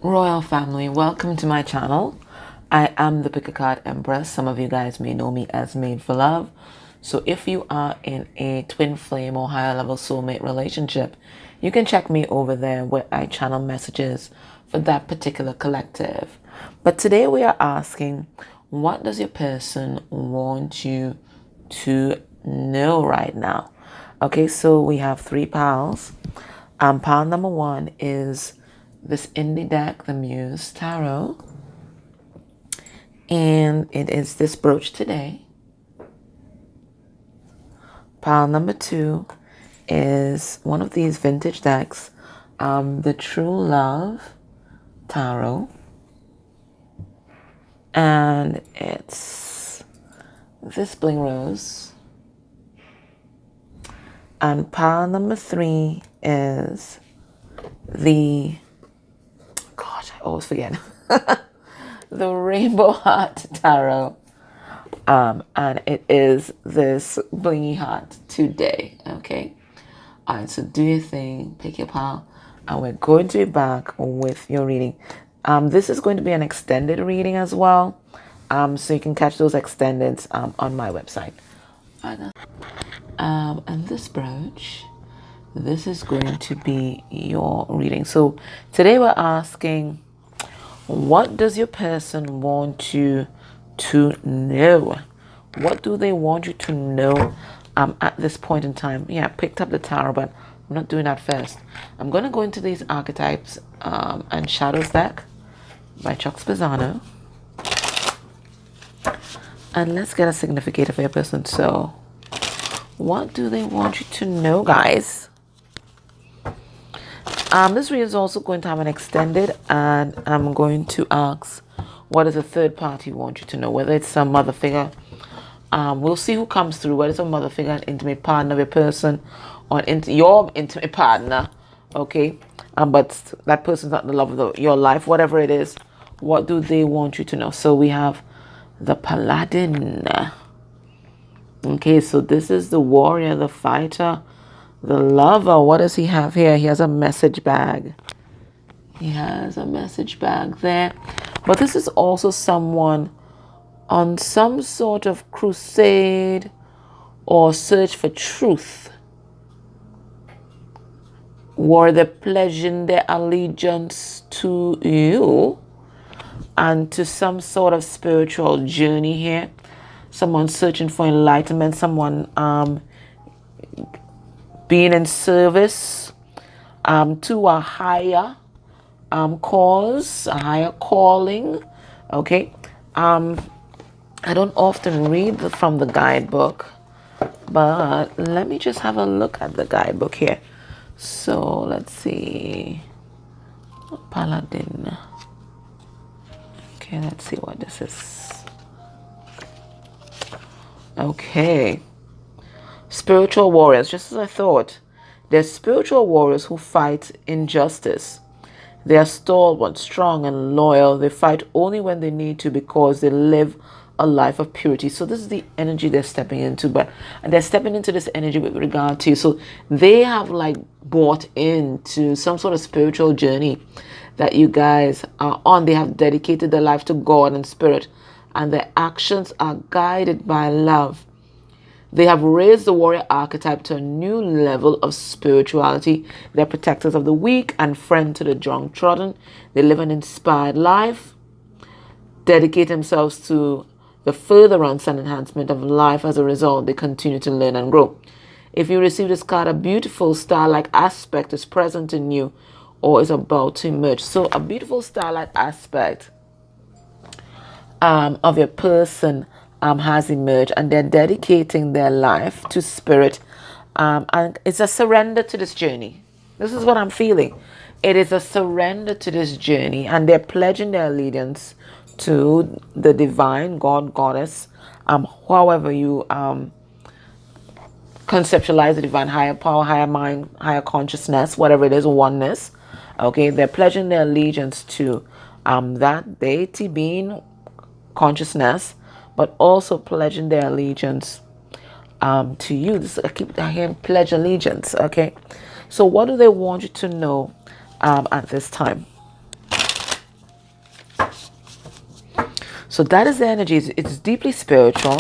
Royal family, welcome to my channel. I am the pick a card Empress. Some of you guys may know me as Made for Love. So if you are in a twin flame or higher level soulmate relationship, you can check me over there where I channel messages for that particular collective. But today we are asking, what does your person want you to know right now? Okay, so we have three piles. Pile number one is this indie deck, the Muse Tarot. And it is this brooch today. Pile number two is one of these vintage decks, the True Love Tarot. And it's this bling rose. And pile number three is the, gosh, I always forget, the Rainbow Heart Tarot. And it is this blingy heart today, okay? All right, so do your thing, pick your pile, and we're going to be back with your reading. This is going to be an extended reading as well, so you can catch those extendeds on my website. And this brooch, this is going to be your reading. So today we're asking, what does your person want you to know? What do they want you to know at this point in time? Yeah, I picked up the tarot, but I'm not doing that first. I'm going to go into these archetypes and shadows deck by Chuck Spezzano. And let's get a significator for your person. So what do they want you to know, guys? This reading is also going to have an extended, and I'm going to ask, what does a third party want you to know? Whether it's some mother figure, we'll see who comes through. Whether it's a mother figure, an intimate partner of your person, or your intimate partner, okay? But that person's not the love of your life. Whatever it is, what do they want you to know? So we have the Paladin. Okay, so this is the warrior, the fighter, the lover. What does he have here? He has a message bag. He has a message bag there. But this is also someone on some sort of crusade or search for truth, where they're pledging their allegiance to you and to some sort of spiritual journey here. Someone searching for enlightenment, someone being in service to a higher cause, a higher calling. Okay. I don't often read from the guidebook, but let me just have a look at the guidebook here. So let's see. Paladin. Okay, let's see what this is. Okay. Spiritual warriors, just as I thought. They're spiritual warriors who fight injustice. They are stalwart, strong, and loyal. They fight only when they need to because they live a life of purity. So this is the energy they're stepping into, but they're stepping into this energy with regard to you. So they have like bought into some sort of spiritual journey that you guys are on. They have dedicated their life to God and spirit, and their actions are guided by love. They have raised the warrior archetype to a new level of spirituality. They're protectors of the weak and friend to the downtrodden. They live an inspired life, dedicate themselves to the furtherance and enhancement of life. As a result, they continue to learn and grow. If you receive this card, a beautiful star-like aspect is present in you or is about to emerge. So a beautiful star-like aspect of your person has emerged, and they're dedicating their life to spirit, and it's a surrender to this journey. This is what I'm feeling. It is a surrender to this journey, and they're pledging their allegiance to the divine, God, goddess, however you conceptualize the divine, higher power, higher mind, higher consciousness, whatever it is, oneness. Okay, they're pledging their allegiance to that deity being, consciousness, but also pledging their allegiance to you. I keep hearing pledge allegiance. Okay, so what do they want you to know at this time? So that is the energy. It's deeply spiritual.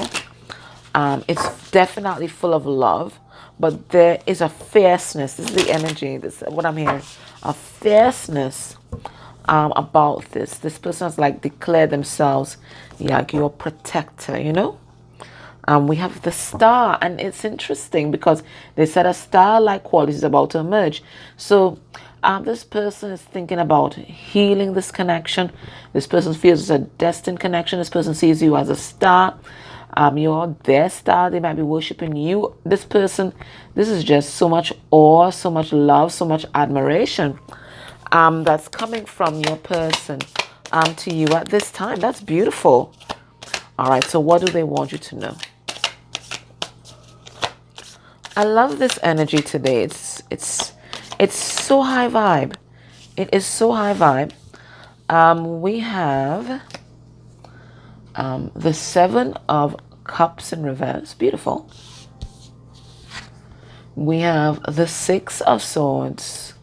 It's definitely full of love, but there is a fierceness. This is the energy. This is what I'm hearing. A fierceness about this. This person has like declared themselves like your protector, you know? We have the star, and it's interesting because they said a star-like quality is about to emerge. So this person is thinking about healing this connection. This person feels it's a destined connection. This person sees you as a star. You're their star. They might be worshiping you. This person, this is just so much awe, so much love, so much admiration that's coming from your person to you at this time. That's beautiful. All right, so what do they want you to know? I love this energy today. It's so high vibe. It is so high vibe. We have the Seven of Cups in reverse. Beautiful. We have the Six of Swords.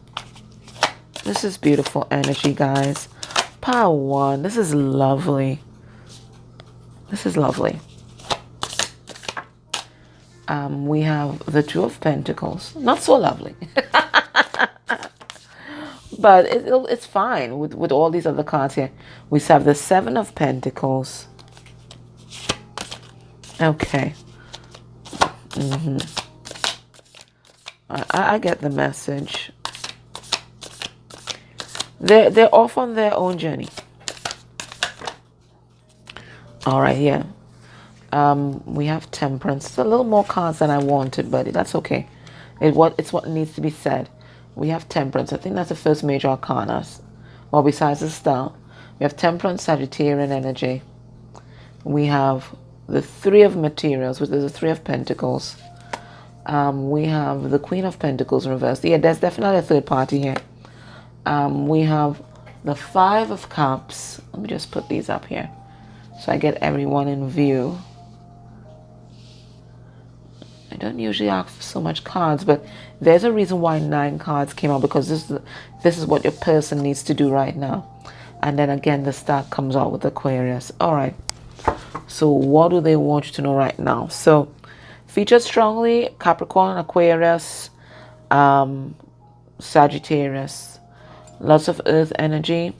This is beautiful energy, guys. Power 1. This is lovely. This is lovely. We have the Two of Pentacles. Not so lovely. But it's fine with all these other cards here. We have the Seven of Pentacles. Okay. I get the message. They're off on their own journey. All right, yeah. We have Temperance. It's a little more cards than I wanted, but that's okay. It's what needs to be said. We have Temperance. I think that's the first major arcana. Well, besides the star, we have Temperance, Sagittarian energy. We have the Three of Materials, which is the Three of Pentacles. We have the Queen of Pentacles in reverse. Yeah, there's definitely a third party here. We have the Five of Cups. Let me just put these up here so I get everyone in view. I don't usually ask for so much cards, but there's a reason why 9 cards came out, because this is what your person needs to do right now. And then again, the star comes out with Aquarius. All right. So what do they want you to know right now? So featured strongly Capricorn, Aquarius, Sagittarius. Lots of earth energy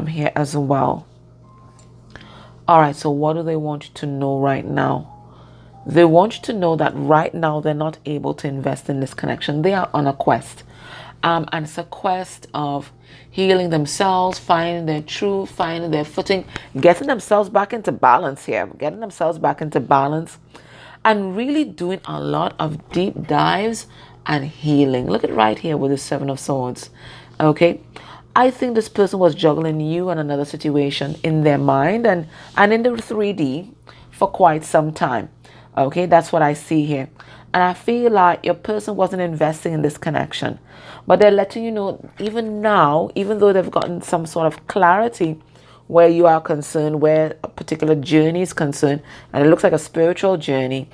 here as well. All right. So what do they want you to know right now? They want you to know that right now they're not able to invest in this connection. They are on a quest. And it's a quest of healing themselves, finding their truth, finding their footing, getting themselves back into balance here, getting themselves back into balance, and really doing a lot of deep dives and healing. Look at right here with the Seven of Swords. Okay. I think this person was juggling you and another situation in their mind and in the 3D for quite some time. Okay, that's what I see here. And I feel like your person wasn't investing in this connection. But they're letting you know, even now, even though they've gotten some sort of clarity where you are concerned, where a particular journey is concerned, and it looks like a spiritual journey,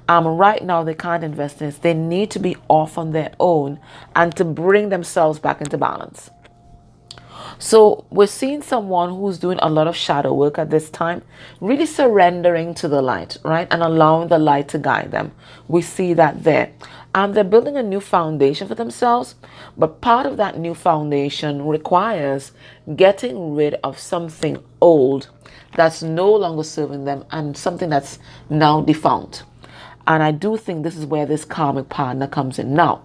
right now they can't invest in this. They need to be off on their own and to bring themselves back into balance. So we're seeing someone who's doing a lot of shadow work at this time, really surrendering to the light, right? And allowing the light to guide them. We see that there. And they're building a new foundation for themselves. But part of that new foundation requires getting rid of something old that's no longer serving them and something that's now defunct. And I do think this is where this karmic partner comes in. Now,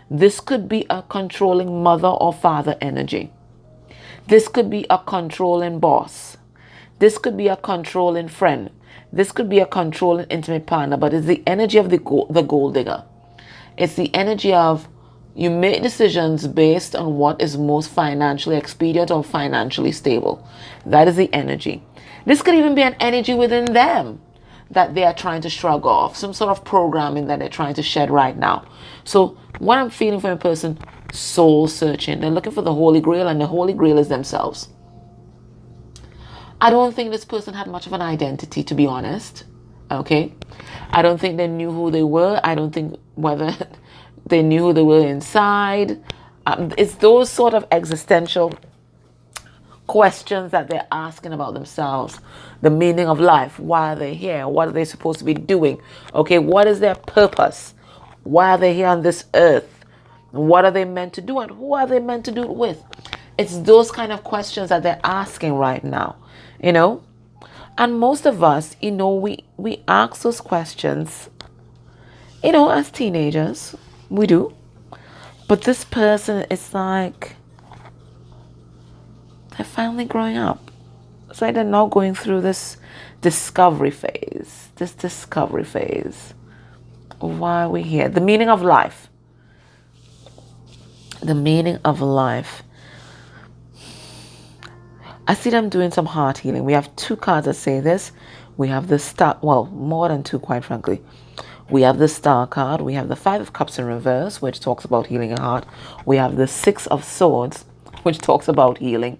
this could be a controlling mother or father energy. This could be a controlling boss. This could be a controlling friend. This could be a controlling intimate partner, but it's the energy of the gold digger. It's the energy of you make decisions based on what is most financially expedient or financially stable. That is the energy. This could even be an energy within them that they are trying to shrug off, some sort of programming that they're trying to shed right now. So what I'm feeling from a person, soul searching. They're looking for the Holy Grail, and the Holy Grail is themselves. I don't think this person had much of an identity, to be honest. Okay? I don't think they knew who they were. I don't think whether they knew who they were inside. It's those sort of existential questions that they're asking about themselves, the meaning of life, why are they here, what are they supposed to be doing, okay, what is their purpose, why are they here on this earth, what are they meant to do, and who are they meant to do it with. It's those kind of questions that they're asking right now, you know. And most of us, you know, we ask those questions, you know, as teenagers, we do. But this person is like, they're finally growing up. It's like they're now going through this discovery phase. Why are we here? The meaning of life. The meaning of life. I see them doing some heart healing. We have two cards that say this. We have the star, well, more than two, quite frankly. We have the star card. We have the Five of Cups in reverse, which talks about healing a heart. We have the Six of Swords, which talks about healing.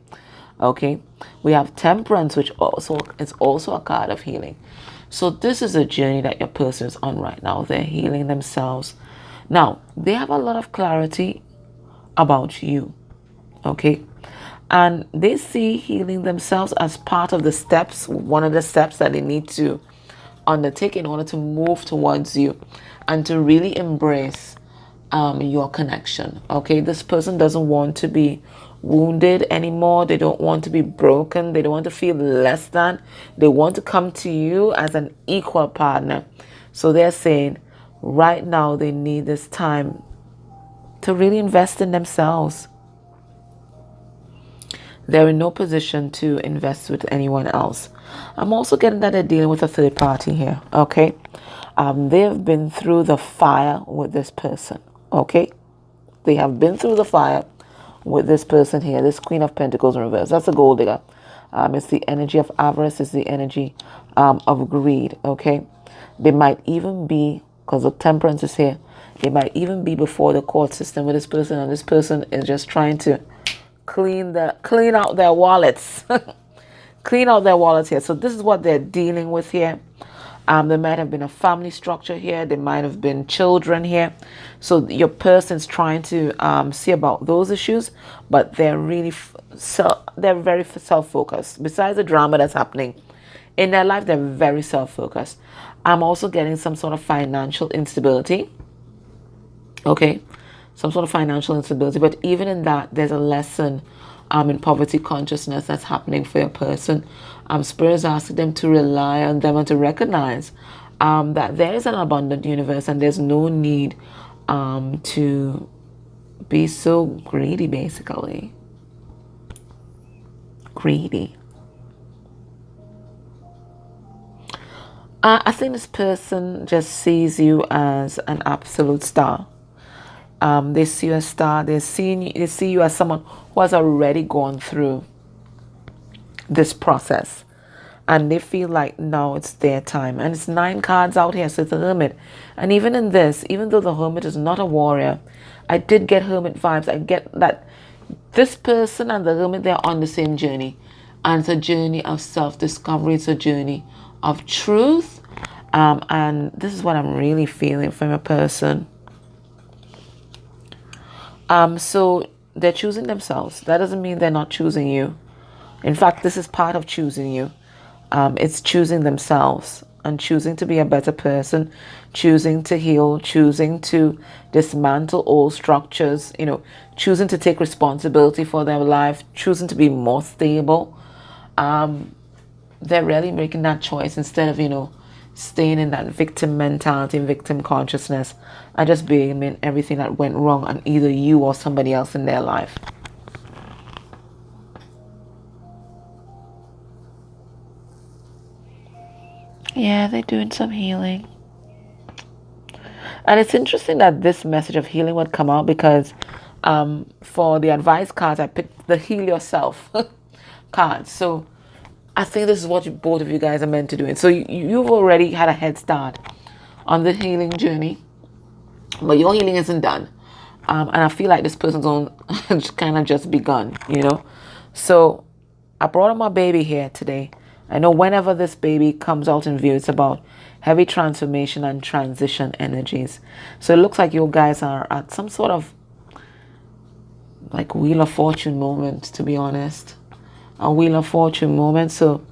Okay. We have Temperance, which also is also a card of healing. So this is a journey that your person is on right now. They're healing themselves. Now, they have a lot of clarity about you. Okay. And they see healing themselves as part of the steps, one of the steps that they need to undertake in order to move towards you and to really embrace your connection. Okay, this person doesn't want to be wounded anymore. They don't want to be broken. They don't want to feel less than. They want to come to you as an equal partner. So they're saying right now they need this time to really invest in themselves. They're in no position to invest with anyone else. I'm also getting that they're dealing with a third party here, okay? They've been through the fire with this person, okay? They have been through the fire with this person here, this Queen of Pentacles in reverse. That's a gold digger. It's the energy of avarice. It's the energy of greed, okay? They might even be, because the Temperance is here, they might even be before the court system with this person, and this person is just trying to clean out their wallets. Clean out their wallets here. So this is what they're dealing with here. There might have been a family structure here. There might have been children here. So your person's trying to see about those issues, but they're really they're very self-focused. Besides the drama that's happening in their life, they're very self-focused. I'm also getting some sort of financial instability. Okay, some sort of financial instability. But even in that, there's a lesson in poverty consciousness that's happening for your person. Spirit is asking them to rely on them and to recognize that there is an abundant universe and there's no need to be so greedy, basically. Greedy. I think this person just sees you as an absolute star. They see you as a star. They see you as someone who has already gone through this process, and they feel like now it's their time. And it's 9 cards out here, so it's a Hermit. And even in this, even though the Hermit is not a warrior, I did get Hermit vibes. I get that this person and the Hermit, they're on the same journey, and it's a journey of self-discovery. It's a journey of truth, and this is what I'm really feeling from a person. So they're choosing themselves. That doesn't mean they're not choosing you. In fact, this is part of choosing you. It's choosing themselves and choosing to be a better person, choosing to heal, choosing to dismantle old structures, you know, choosing to take responsibility for their life, choosing to be more stable. They're really making that choice instead of, you know, staying in that victim mentality, victim consciousness, and just blaming everything that went wrong on either you or somebody else in their life. Yeah, they're doing some healing. And it's interesting that this message of healing would come out because for the advice cards, I picked the Heal Yourself card. So I think this is what both of you guys are meant to do. And so you've already had a head start on the healing journey, but your healing isn't done. And I feel like this person's own kind of just begun, you know. So I brought up my baby here today. I know whenever this baby comes out in view, it's about heavy transformation and transition energies. So it looks like you guys are at some sort of like Wheel of Fortune moment, to be honest. a Wheel of Fortune moment. So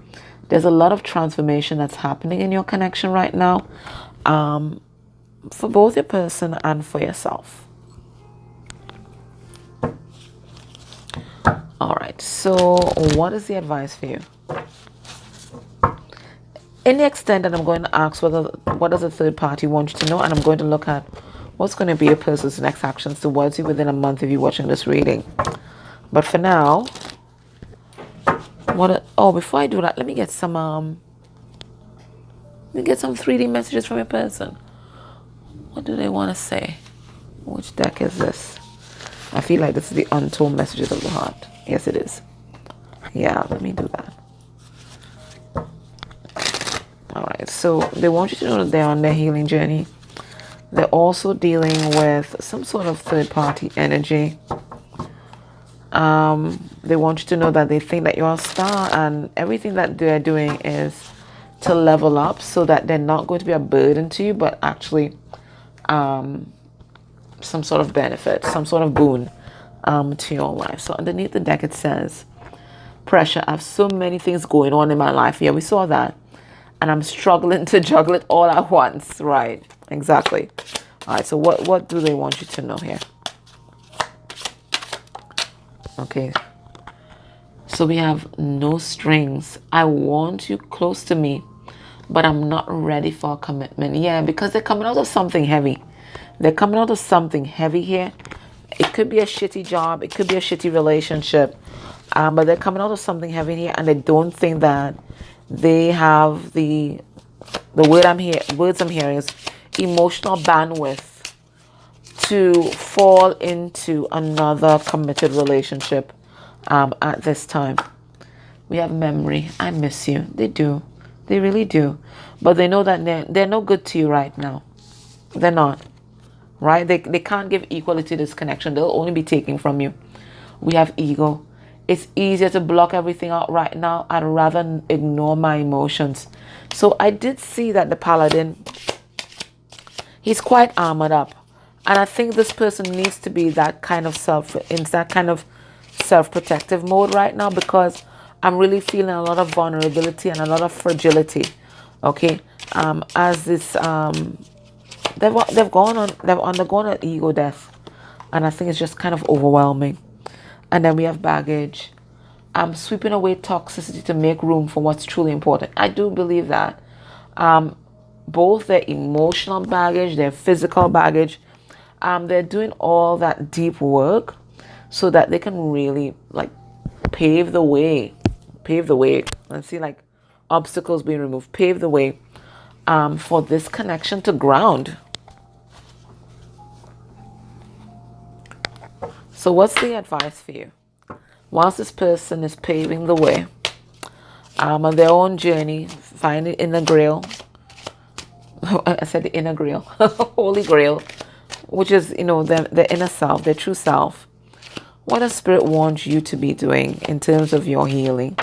there's a lot of transformation that's happening in your connection right now, for both your person and for yourself. All right, so what is the advice for you? In the extent that I'm going to ask what does a third party want you to know, and I'm going to look at what's going to be a person's next actions towards you within a month if you're watching this reading. But for now, before I do that, let me get some 3D messages from your person. What do they want to say? Which deck is this? I feel like this is the untold messages of the heart. Yes, it is. Yeah, let me do that. All right, so they want you to know that they're on their healing journey. They're also dealing with some sort of third-party energy. They want you to know that they think that you're a star, and everything that they're doing is to level up so that they're not going to be a burden to you, but actually some sort of benefit, some sort of boon to your life. So underneath the deck it says, pressure. I have so many things going on in my life. Yeah, we saw that. And I'm struggling to juggle it all at once. Right, exactly. All right, so what do they want you to know here? Okay. So we have no strings. I want you close to me, but I'm not ready for a commitment. Yeah, because they're coming out of something heavy. They're coming out of something heavy here. It could be a shitty job. It could be a shitty relationship. But they're coming out of something heavy here, and they don't think that they have the words I'm hearing is emotional bandwidth to fall into another committed relationship at this time. We have memory. I miss you. They do. They really do. But they know that they're no good to you right now. They're not. Right? They can't give equality to this connection. They'll only be taking from you. We have ego. It's easier to block everything out right now. I'd rather ignore my emotions. So I did see that the paladin, he's quite armored up. And I think this person needs to be that kind of self-protective mode right now, because I'm really feeling a lot of vulnerability and a lot of fragility. Okay? As this they've undergone an ego death, and I think it's just kind of overwhelming. And then we have baggage. I'm sweeping away toxicity to make room for what's truly important. I do believe that both their emotional baggage, their physical baggage, they're doing all that deep work so that they can really pave the way and see obstacles being removed, pave the way for this connection to ground. So what's the advice for you? Whilst this person is paving the way on their own journey, finding inner grail. I said the inner grail. Holy grail. Which is, their inner self, their true self. What does Spirit want you to be doing in terms of your healing?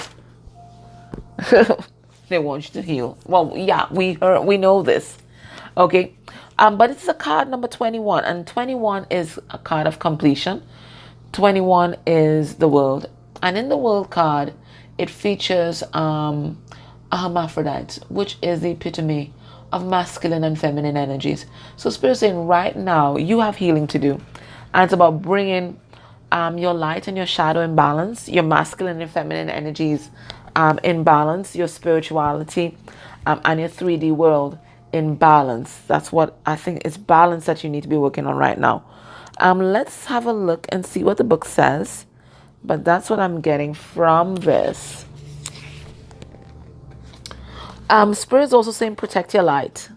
They want you to heal. Well, yeah, we know this. Okay. But it's a card number 21. And 21 is a card of completion. 21 is the world, and in the world card it features a hermaphrodite, which is the epitome of masculine and feminine energies. So Spirit is saying right now you have healing to do, and it's about bringing your light and your shadow in balance, your masculine and feminine energies in balance, your spirituality and your 3D world in balance. That's what I think is balance that you need to be working on right now. Let's have a look and see what the book says. But that's what I'm getting from this. Spirit is also saying protect your light.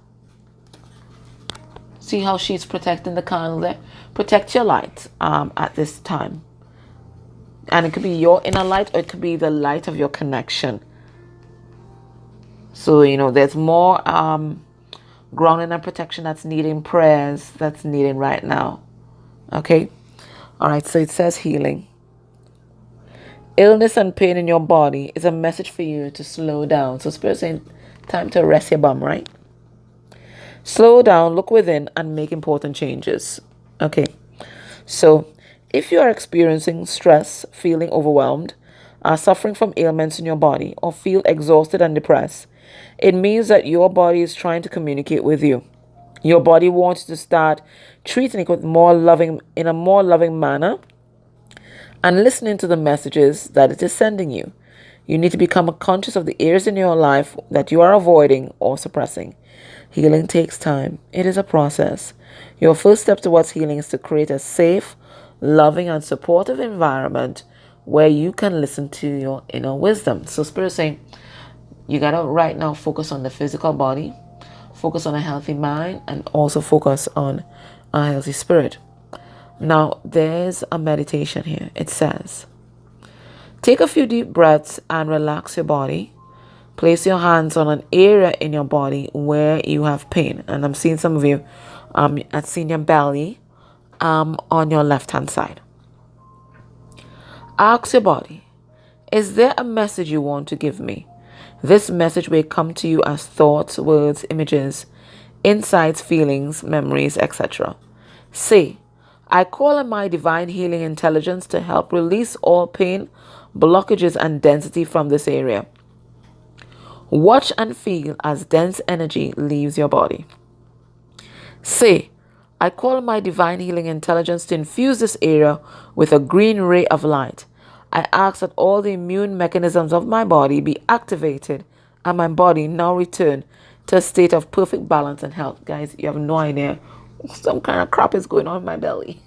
See how she's protecting the candle there? Protect your light at this time. And it could be your inner light, or it could be the light of your connection. So, there's more grounding and protection that's needing, prayers that's needing right now. Okay? All right, so it says healing. Illness and pain in your body is a message for you to slow down. So Spirit saying, time to rest your bum, right? Slow down, look within, and make important changes. Okay. So if you are experiencing stress, feeling overwhelmed, are suffering from ailments in your body or feel exhausted and depressed, it means that your body is trying to communicate with you. Your body wants to start treating it with in a more loving manner and listening to the messages that it is sending you. You need to become conscious of the areas in your life that you are avoiding or suppressing. Healing takes time. It is a process. Your first step towards healing is to create a safe, loving, and supportive environment where you can listen to your inner wisdom. So Spirit is saying, you got to right now focus on the physical body, focus on a healthy mind, and also focus on a healthy spirit. Now, there's a meditation here. It says, take a few deep breaths and relax your body. Place your hands on an area in your body where you have pain. And I'm seeing some of you, I've seen your belly on your left-hand side. Ask your body, is there a message you want to give me? This message may come to you as thoughts, words, images, insights, feelings, memories, etc. Say, I call on my divine healing intelligence to help release all pain, blockages, and density from this area. Watch and feel as dense energy leaves your body. Say, I call my divine healing intelligence to infuse this area with a green ray of light. I ask that all the immune mechanisms of my body be activated and my body now return to a state of perfect balance and health. Guys, you have no idea. Some kind of crap is going on in my belly.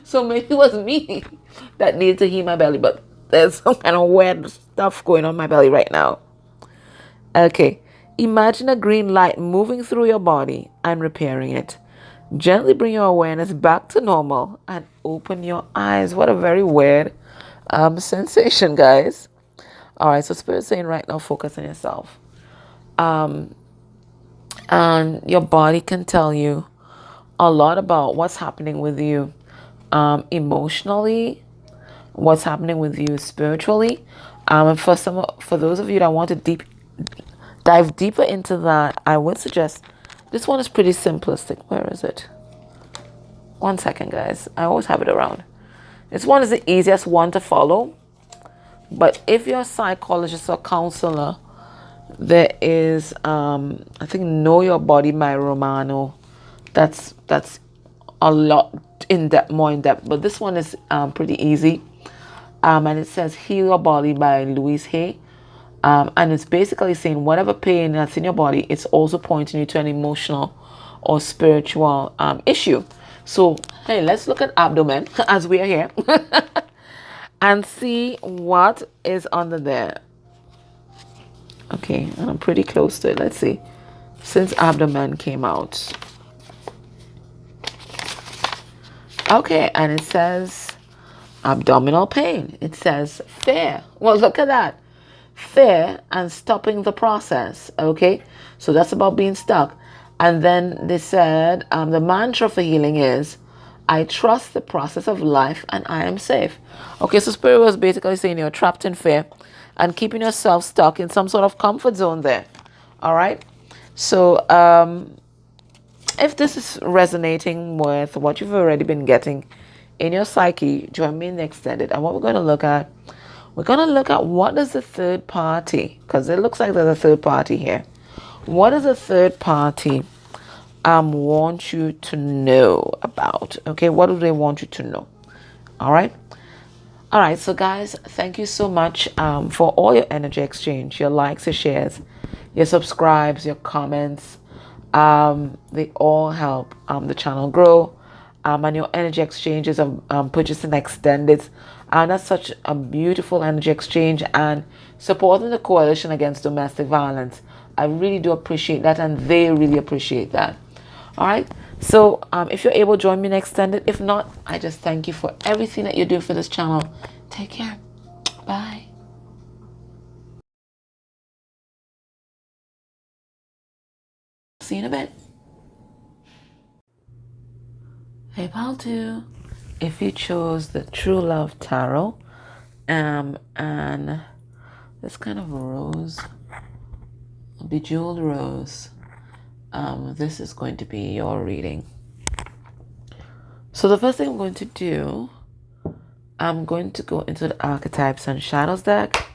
So maybe it was me that needed to heal my belly, but there's some kind of weird stuff going on in my belly right now. Okay, imagine a green light moving through your body and repairing it. Gently bring your awareness back to normal and open your eyes. What a very weird sensation, guys. All right, so Spirit's saying right now, focus on yourself. And your body can tell you a lot about what's happening with you emotionally, what's happening with you spiritually. And for those of you that want to dive deeper into that, I would suggest this one is pretty simplistic. Where is it? 1 second, guys. I always have it around. This one is the easiest one to follow. But if you're a psychologist or counselor, there is, I think, Know Your Body by Romano. That's a lot more in depth. But this one is pretty easy. And it says Heal Your Body by Louise Hay. And it's basically saying whatever pain that's in your body, it's also pointing you to an emotional or spiritual issue. So, hey, let's look at abdomen as we are here and see what is under there. Okay, I'm pretty close to it. Let's see. Since abdomen came out. Okay, and it says abdominal pain. It says fear. Well, look at that. Fear and stopping the process. Okay, so that's about being stuck. And then they said the mantra for healing is, I trust the process of life and I am safe. Okay, so Spirit was basically saying you're trapped in fear and keeping yourself stuck in some sort of comfort zone there. All right. So if this is resonating with what you've already been getting in your psyche, join me in the extended. And what we're going to look at, what is the third party, because it looks like there's a third party here. What does a third party want you to know about? Okay, what do they want you to know? All right. So guys, thank you so much for all your energy exchange, your likes, your shares, your subscribes, your comments. They all help the channel grow. And your energy exchanges of purchasing extended. And that's such a beautiful energy exchange and supporting the coalition against domestic violence. I really do appreciate that, and they really appreciate that. All right. So if you're able, join me in extended. If not, I just thank you for everything that you do for this channel. Take care. Bye. See you in a bit. Hey, pal, too. If you chose the True Love Tarot, and this kind of rose, a bejeweled rose, this is going to be your reading. So the first thing I'm going to do, I'm going to go into the archetypes and shadows deck.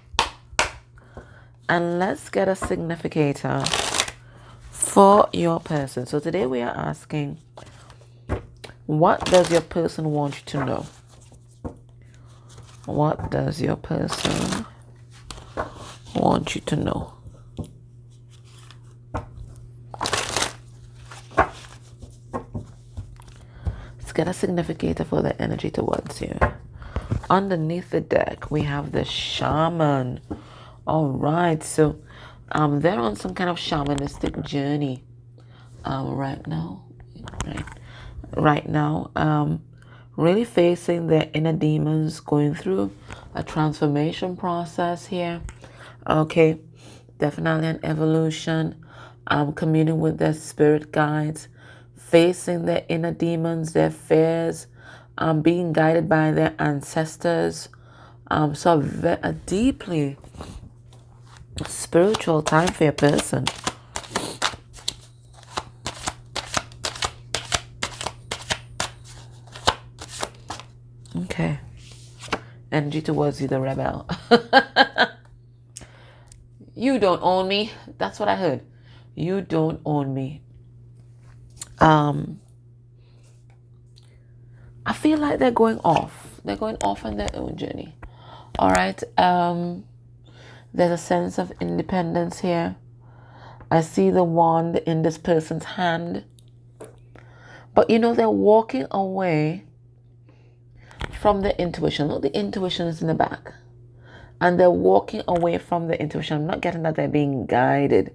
And let's get a significator for your person. So today we are asking, what does your person want you to know? What does your person want you to know? Let's get a significator for the energy towards you. Underneath the deck, we have the shaman. All right, so they're on some kind of shamanistic journey right now. Right now, really facing their inner demons, going through a transformation process here. Okay, definitely an evolution. Communing with their spirit guides, facing their inner demons, their fears, being guided by their ancestors. So a deeply spiritual time for your person. Okay. Energy towards you, the rebel. You don't own me. That's what I heard. You don't own me. I feel like they're going off. They're going off on their own journey. All right. There's a sense of independence here. I see the wand in this person's hand. But you know, they're walking away from the intuition. Look, the intuition is in the back. And they're walking away from the intuition. I'm not getting that they're being guided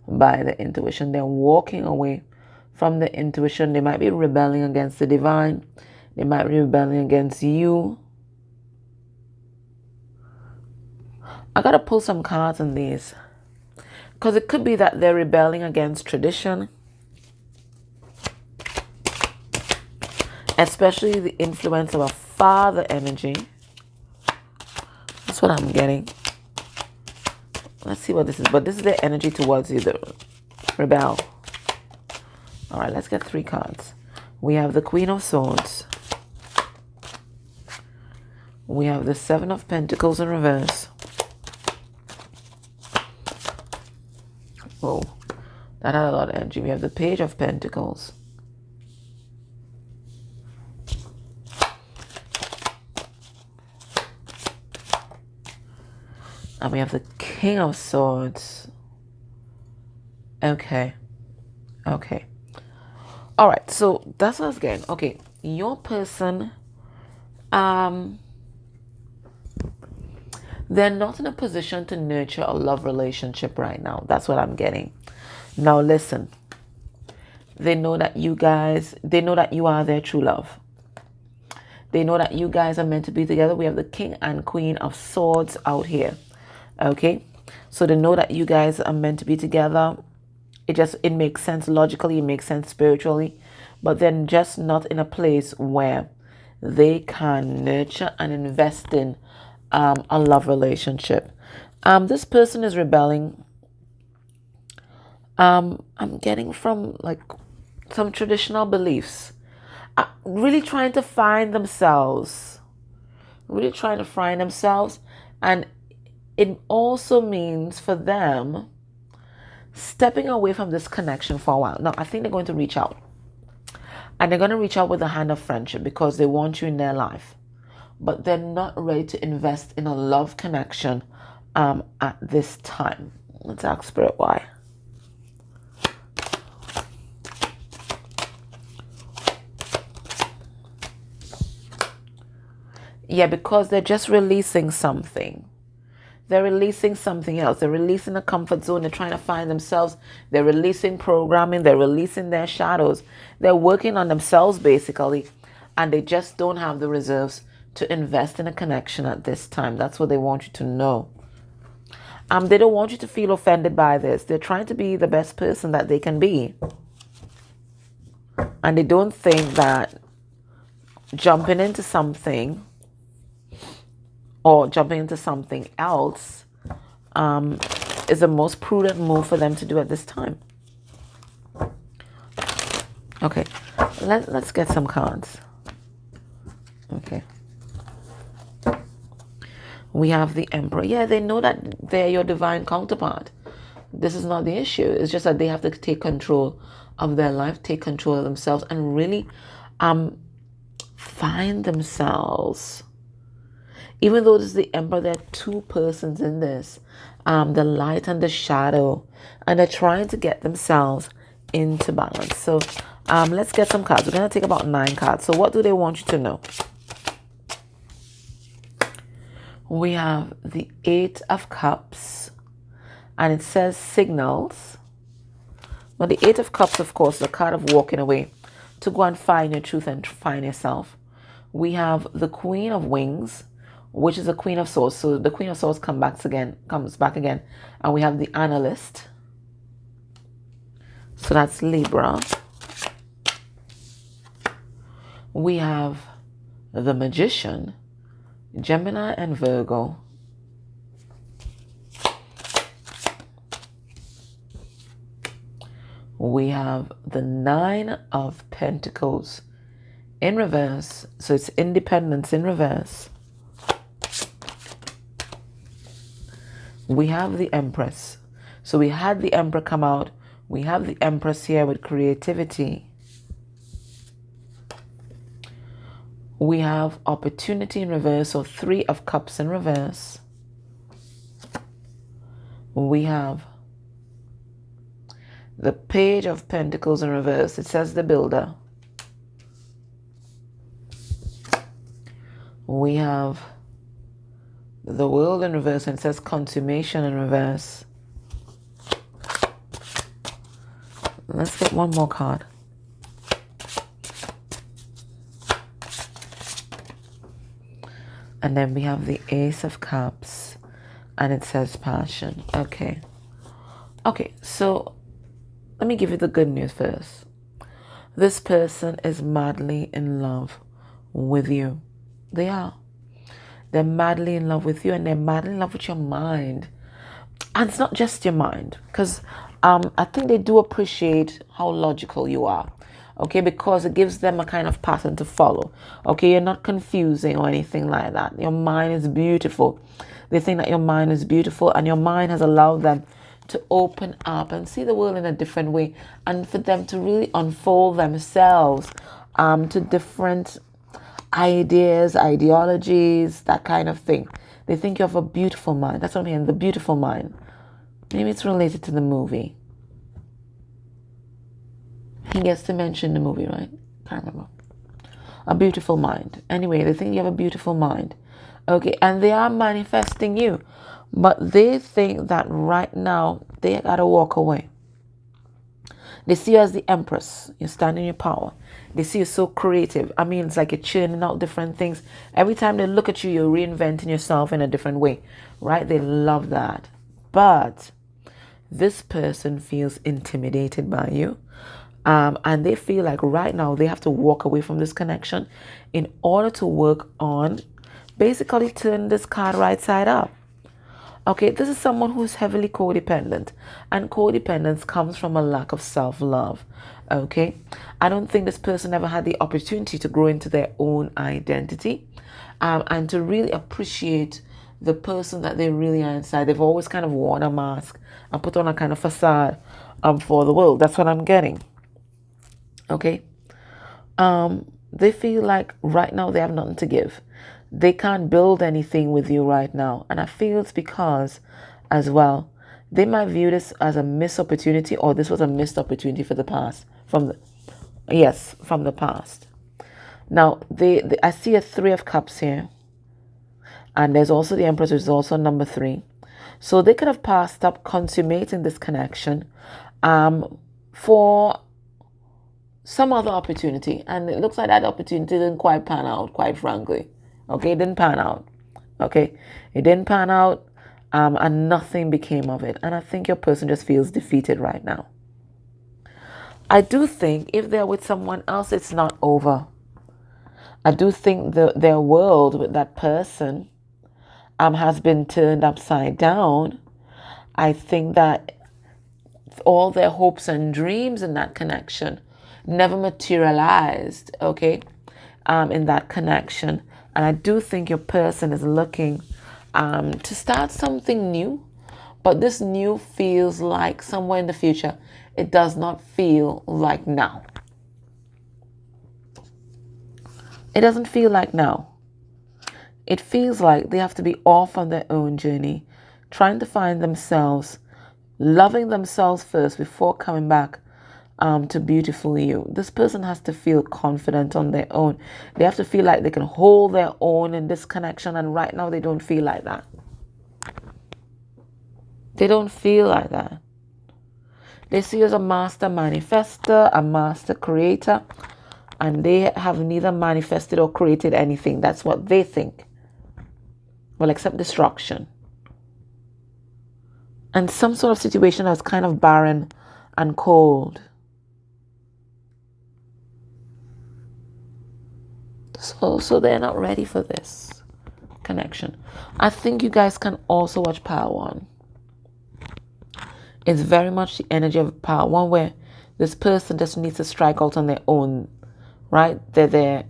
by the intuition. They're walking away from the intuition. They might be rebelling against the divine. They might be rebelling against you. I gotta pull some cards on these. Because it could be that they're rebelling against tradition. Especially the influence of a father energy. That's what I'm getting. Let's see what this is. But this is the energy towards you, the rebel. All right, let's get 3 cards. We have the Queen of Swords. We have the 7 of Pentacles in reverse. Oh, that had a lot of energy. We have the Page of Pentacles. And we have the King of Swords. Okay. Okay. All right. So that's what I was getting. Okay. Your person, they're not in a position to nurture a love relationship right now. That's what I'm getting. Now listen. They know that you are their true love. They know that you guys are meant to be together. We have the King and Queen of Swords out here. Okay, so they know that you guys are meant to be together. It makes sense logically, it makes sense spiritually, but they're just not in a place where they can nurture and invest in a love relationship. This person is rebelling. I'm getting from like some traditional beliefs, really trying to find themselves, and it also means for them stepping away from this connection for a while. Now, I think they're going to reach out. And they're going to reach out with a hand of friendship because they want you in their life. But they're not ready to invest in a love connection at this time. Let's ask Spirit why. Yeah, because they're just releasing something. They're releasing something else. They're releasing a comfort zone. They're trying to find themselves. They're releasing programming. They're releasing their shadows. They're working on themselves, basically. And they just don't have the reserves to invest in a connection at this time. That's what they want you to know. They don't want you to feel offended by this. They're trying to be the best person that they can be. And they don't think that jumping into something or jumping into something else is the most prudent move for them to do at this time. Okay, let's get some cards. Okay. We have the Emperor. Yeah, they know that they're your divine counterpart. This is not the issue. It's just that they have to take control of their life, take control of themselves, and really find themselves. Even though this is the Emperor, there are two persons in this, the light and the shadow, and they're trying to get themselves into balance. So let's get some cards. We're going to take about 9 cards. So what do they want you to know? We have the 8 of Cups, and it says signals. But the 8 of Cups, of course, is a card of walking away to go and find your truth and find yourself. We have the Queen of Wings, which is the Queen of Swords. So the Queen of Swords comes back again. And we have the Analyst. So that's Libra. We have the Magician, Gemini and Virgo. We have the 9 of Pentacles in reverse. So it's Independence in reverse. We have the Empress. So we had the Emperor come out. We have the Empress here with creativity. We have Opportunity in reverse, or 3 of Cups in reverse. We have the Page of Pentacles in reverse. It says the Builder. We have the World in reverse, and it says Consummation in reverse. Let's get one more card. And then we have the Ace of Cups, and it says Passion. Okay, so let me give you the good news first. This person is madly in love with you. They are. They're madly in love with you, and they're madly in love with your mind. And it's not just your mind, because I think they do appreciate how logical you are. Okay, because it gives them a kind of pattern to follow. Okay, you're not confusing or anything like that. Your mind is beautiful. They think that your mind is beautiful, and your mind has allowed them to open up and see the world in a different way, and for them to really unfold themselves to different ideas, ideologies, that kind of thing. They think you have a beautiful mind. That's what I mean, the beautiful mind. Maybe it's related to the movie. He gets to mention the movie, right? Can't remember. A beautiful mind. Anyway, they think you have a beautiful mind. Okay, and they are manifesting you. But they think that right now they gotta walk away. They see you as the Empress. You stand in your power. They see you so creative. I mean, it's like you're churning out different things. Every time they look at you, you're reinventing yourself in a different way, right? They love that. But this person feels intimidated by you. And they feel like right now they have to walk away from this connection in order to work on basically turn this card right side up. Okay, this is someone who's heavily codependent, and codependence comes from a lack of self-love. Okay, I don't think this person ever had the opportunity to grow into their own identity and to really appreciate the person that they really are inside. They've always kind of worn a mask and put on a kind of facade for the world. That's what I'm getting. Okay, they feel like right now they have nothing to give. They can't build anything with you right now. And I feel it's because, as well, they might view this as a missed opportunity, or this was a missed opportunity for the past. From the past. Now, I see a 3 of Cups here. And there's also the Empress, which is also number 3. So they could have passed up consummating this connection for some other opportunity. And it looks like that opportunity didn't quite pan out, quite frankly. Okay, it didn't pan out. Okay, it didn't pan out, and nothing became of it. And I think your person just feels defeated right now. I do think if they're with someone else, it's not over. I do think their world with that person has been turned upside down. I think that all their hopes and dreams in that connection never materialized, okay, in that connection. And I do think your person is looking to start something new. But this new feels like somewhere in the future. It does not feel like now. It doesn't feel like now. It feels like they have to be off on their own journey, trying to find themselves, loving themselves first before coming back to beautiful you. This person has to feel confident on their own. They have to feel like they can hold their own in this connection, and right now they don't feel like that. They don't feel like that. They see you as a master manifester, a master creator, and they have neither manifested or created anything. That's what they think. Well, except destruction. And some sort of situation that's kind of barren and cold. So they're not ready for this connection. I think you guys can also watch Power One. It's very much the energy of Power One, where this person just needs to strike out on their own, right? They're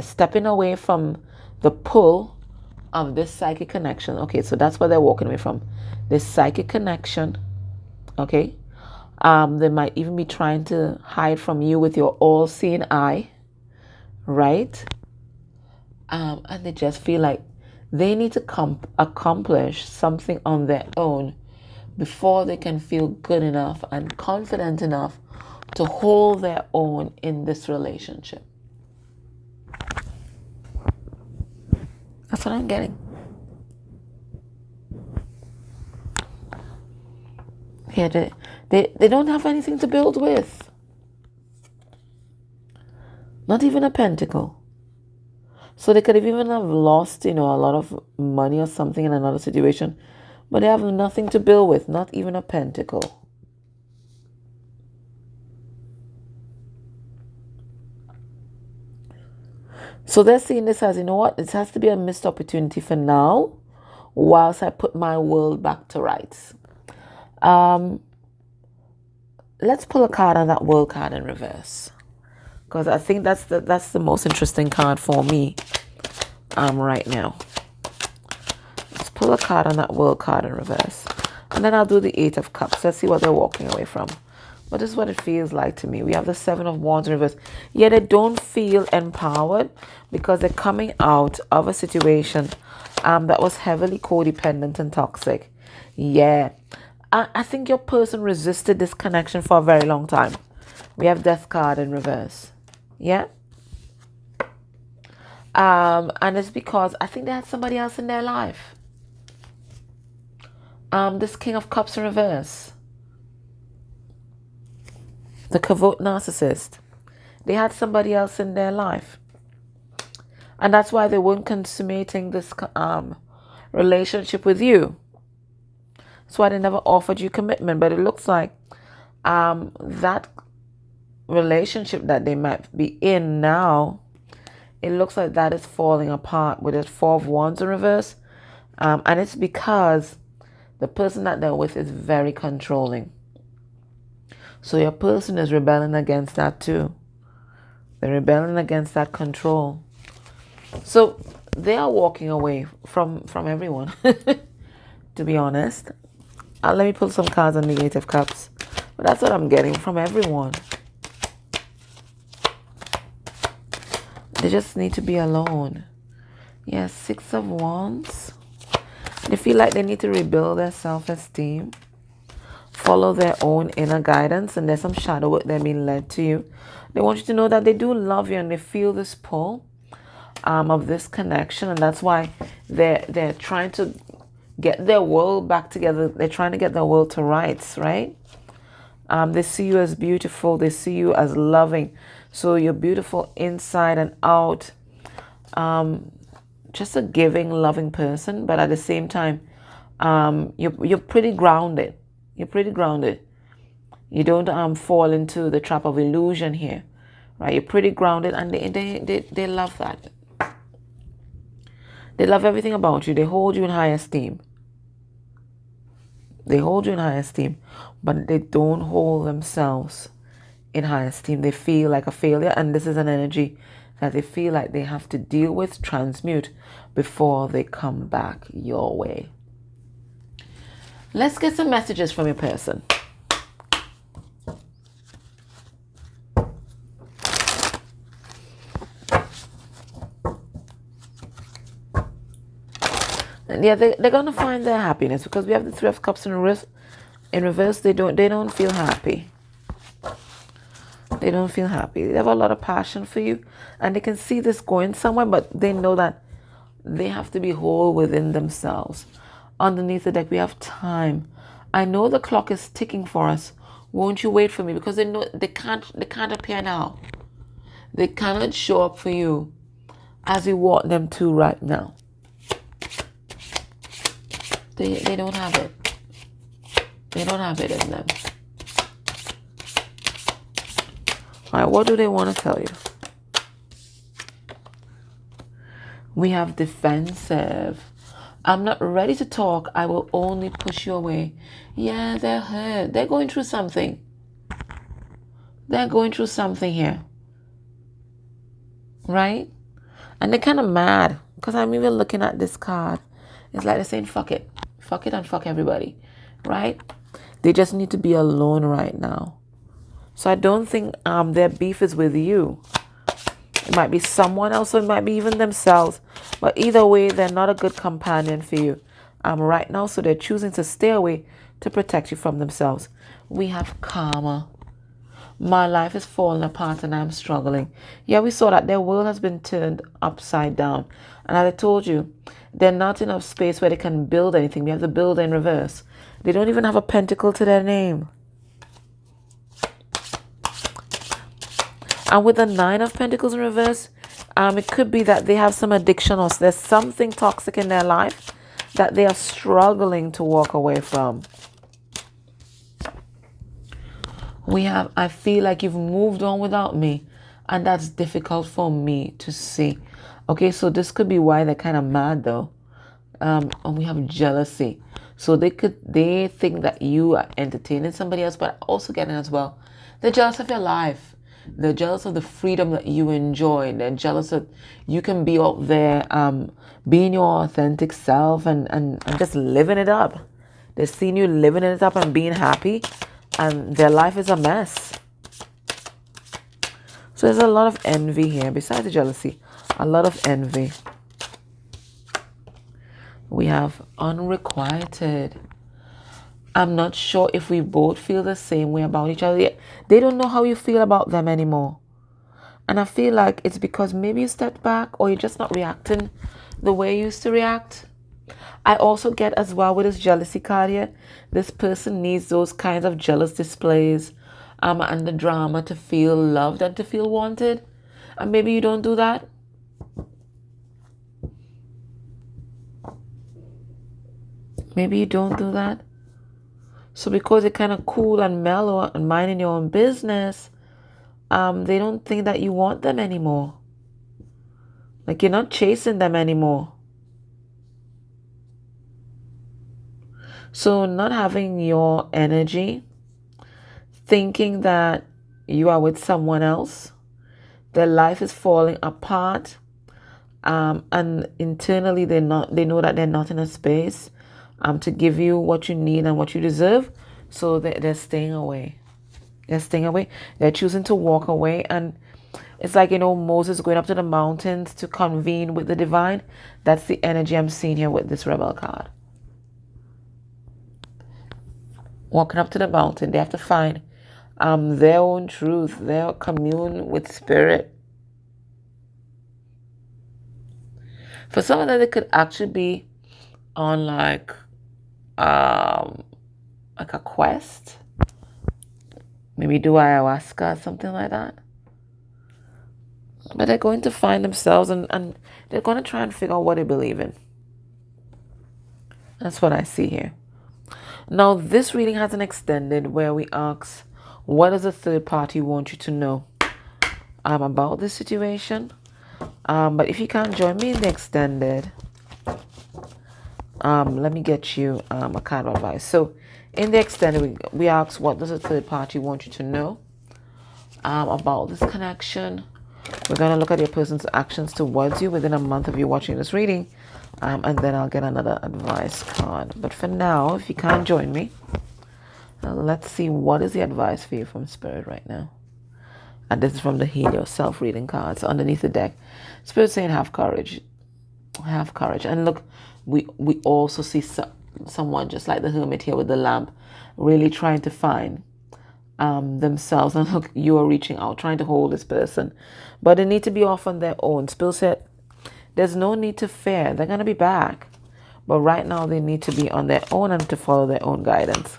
stepping away from the pull of this psychic connection. Okay, so that's where they're walking away from. This psychic connection, okay? They might even be trying to hide from you with your all-seeing eye, right? And they just feel like they need to accomplish something on their own before they can feel good enough and confident enough to hold their own in this relationship. That's what I'm getting. Yeah, they don't have anything to build with. Not even a pentacle. So they could have even have lost, a lot of money or something in another situation, but they have nothing to build with, not even a pentacle. So they're seeing this as, it has to be a missed opportunity for now, whilst I put my world back to rights. Let's pull a card on that world card in reverse, because I think that's the most interesting card for me right now. Let's pull a card on that world card in reverse, and then I'll do the Eight of Cups. Let's see what they're walking away from. But this is what it feels like to me. We have the Seven of Wands in reverse. Yeah, they don't feel empowered because they're coming out of a situation that was heavily codependent and toxic. Yeah. I think your person resisted this connection for a very long time. We have Death card in reverse. Yeah. And it's because I think they had somebody else in their life. This King of Cups in reverse. The covert narcissist. They had somebody else in their life. And that's why they weren't consummating this relationship with you. That's why they never offered you commitment. But it looks like that relationship that they might be in now, it looks like that is falling apart with the Four of Wands in reverse. And it's because the person that they're with is very controlling. So your person is rebelling against that too. They're rebelling against that control. So they are walking away from everyone, to be honest. Let me pull some cards on the Eight of Cups. But that's what I'm getting from everyone. They just need to be alone. Yeah, Six of Wands. They feel like they need to rebuild their self-esteem. Follow their own inner guidance, and there's some shadow work they're being led to you. They want you to know that they do love you, and they feel this pull of this connection, and that's why they're trying to get their world back together. They're trying to get their world to rights, right? They see you as beautiful. They see you as loving. So you're beautiful inside and out. Just a giving, loving person, but at the same time, you're pretty grounded. You're pretty grounded. You don't fall into the trap of illusion here, right? You're pretty grounded, and they love that. They love everything about you. They hold you in high esteem. They hold you in high esteem, but they don't hold themselves in high esteem. They feel like a failure, and this is an energy that they feel like they have to deal with, transmute, before they come back your way. Let's get some messages from your person. And yeah, they're gonna find their happiness, because we have the Three of Cups in reverse. In reverse, they don't feel happy. They don't feel happy. They have a lot of passion for you, and they can see this going somewhere, but they know that they have to be whole within themselves. Underneath the deck, we have time. I know the clock is ticking for us. Won't you wait for me? Because they know they can't appear now. They cannot show up for you as you want them to right now. They don't have it. They don't have it in them. All right, what do they want to tell you? We have defensive. I'm not ready to talk. I will only push you away. Yeah, they're hurt. They're going through something. They're going through something here. Right? And they're kind of mad, because I'm even looking at this card. It's like they're saying, fuck it. Fuck it and fuck everybody. Right? They just need to be alone right now. So I don't think their beef is with you. It might be someone else, or it might be even themselves. But either way, they're not a good companion for you right now. So they're choosing to stay away to protect you from themselves. We have karma. My life is falling apart and I'm struggling. Yeah, we saw that their world has been turned upside down. And as I told you, they're not enough space where they can build anything. We have the builder in reverse. They don't even have a pentacle to their name. And with the Nine of Pentacles in reverse, it could be that they have some addiction, or there's something toxic in their life that they are struggling to walk away from. We have, I feel like you've moved on without me, and that's difficult for me to see. Okay, so this could be why they're kind of mad though. And we have jealousy. So they think that you are entertaining somebody else, but also getting as well. They're jealous of your life. They're jealous of the freedom that you enjoy. They're jealous that you can be out there, being your authentic self and just living it up. They're seeing you living it up and being happy, and their life is a mess. So there's a lot of envy here. Besides the jealousy, a lot of envy. We have unrequited. I'm not sure if we both feel the same way about each other yet. They don't know how you feel about them anymore. And I feel like it's because maybe you stepped back, or you're just not reacting the way you used to react. I also get as well with this jealousy card here, this person needs those kinds of jealous displays and the drama to feel loved and to feel wanted. And maybe you don't do that. Maybe you don't do that. So because you're kind of cool and mellow and minding your own business, they don't think that you want them anymore. Like you're not chasing them anymore. So not having your energy, thinking that you are with someone else, their life is falling apart, and internally they know that they're not in a space to give you what you need and what you deserve. So they're staying away. They're staying away. They're choosing to walk away. And it's like, Moses going up to the mountains to convene with the divine. That's the energy I'm seeing here with this rebel card. Walking up to the mountain, they have to find their own truth, their commune with spirit. For some of them, it could actually be on like a quest. Maybe do ayahuasca, something like that. But they're going to find themselves and they're going to try and figure out what they believe in. That's what I see here. Now, this reading has an extended where we ask, what does the third party want you to know about this situation? But if you can't join me in the extended, let me get you a card of advice. So in the extended, we ask, what does the third party want you to know about this connection? We're going to look at your person's actions towards you within a month of you watching this reading. And then I'll get another advice card. But for now, if you can't join me, let's see what is the advice for you from Spirit right now. And this is from the Heal Yourself reading cards underneath the deck. Spirit saying, have courage. Have courage. And look, we also see someone just like the hermit here with the lamp, really trying to find themselves. And look, you are reaching out, trying to hold this person. But they need to be off on their own. Spirit said, there's no need to fear. They're going to be back. But right now, they need to be on their own and to follow their own guidance.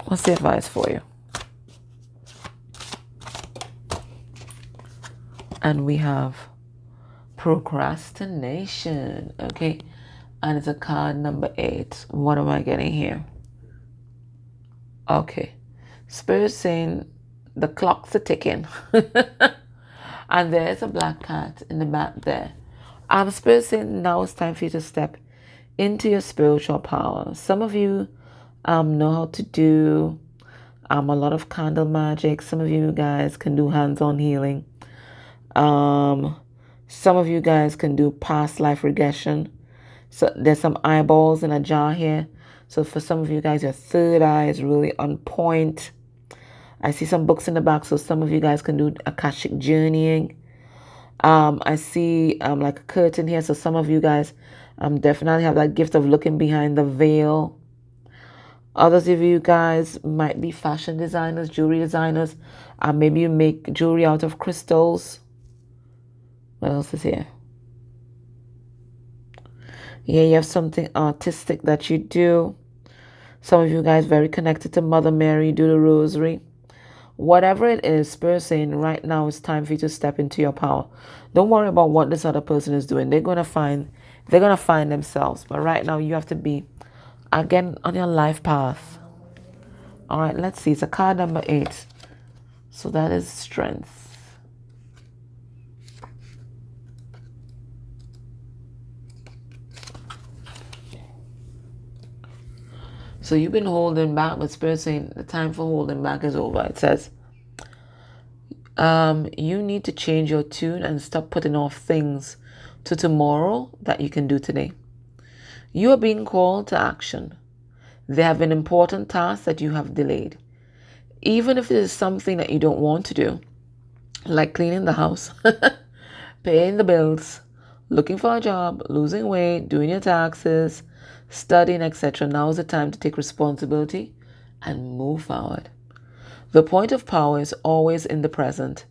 What's the advice for you? And we have procrastination. Okay. And it's a card number 8. What am I getting here? Okay. Spirit saying the clocks are ticking. And there's a black cat in the back there. Spirit saying now it's time for you to step into your spiritual power. Some of you know how to do a lot of candle magic. Some of you guys can do hands-on healing. Some of you guys can do past life regression. So there's some eyeballs in a jar here. So for some of you guys, your third eye is really on point. I see some books in the back, so some of you guys can do Akashic journeying. I see like a curtain here, so some of you guys definitely have that gift of looking behind the veil. Others of you guys might be fashion designers, jewelry designers. Maybe you make jewelry out of crystals. What else is here? Yeah, you have something artistic that you do. Some of you guys very connected to Mother Mary, do the rosary. Whatever it is, Spirit saying right now it's time for you to step into your power. Don't worry about what this other person is doing. They're gonna find themselves. But right now you have to be again on your life path. All right, let's see. It's a card number 8. So that is strength. So you've been holding back, but Spirit saying the time for holding back is over. It says, you need to change your tune and stop putting off things to tomorrow that you can do today. You are being called to action. There have been important tasks that you have delayed. Even if it is something that you don't want to do, like cleaning the house, paying the bills, looking for a job, losing weight, doing your taxes, studying, etc. Now is the time to take responsibility and move forward. The point of power is always in the present.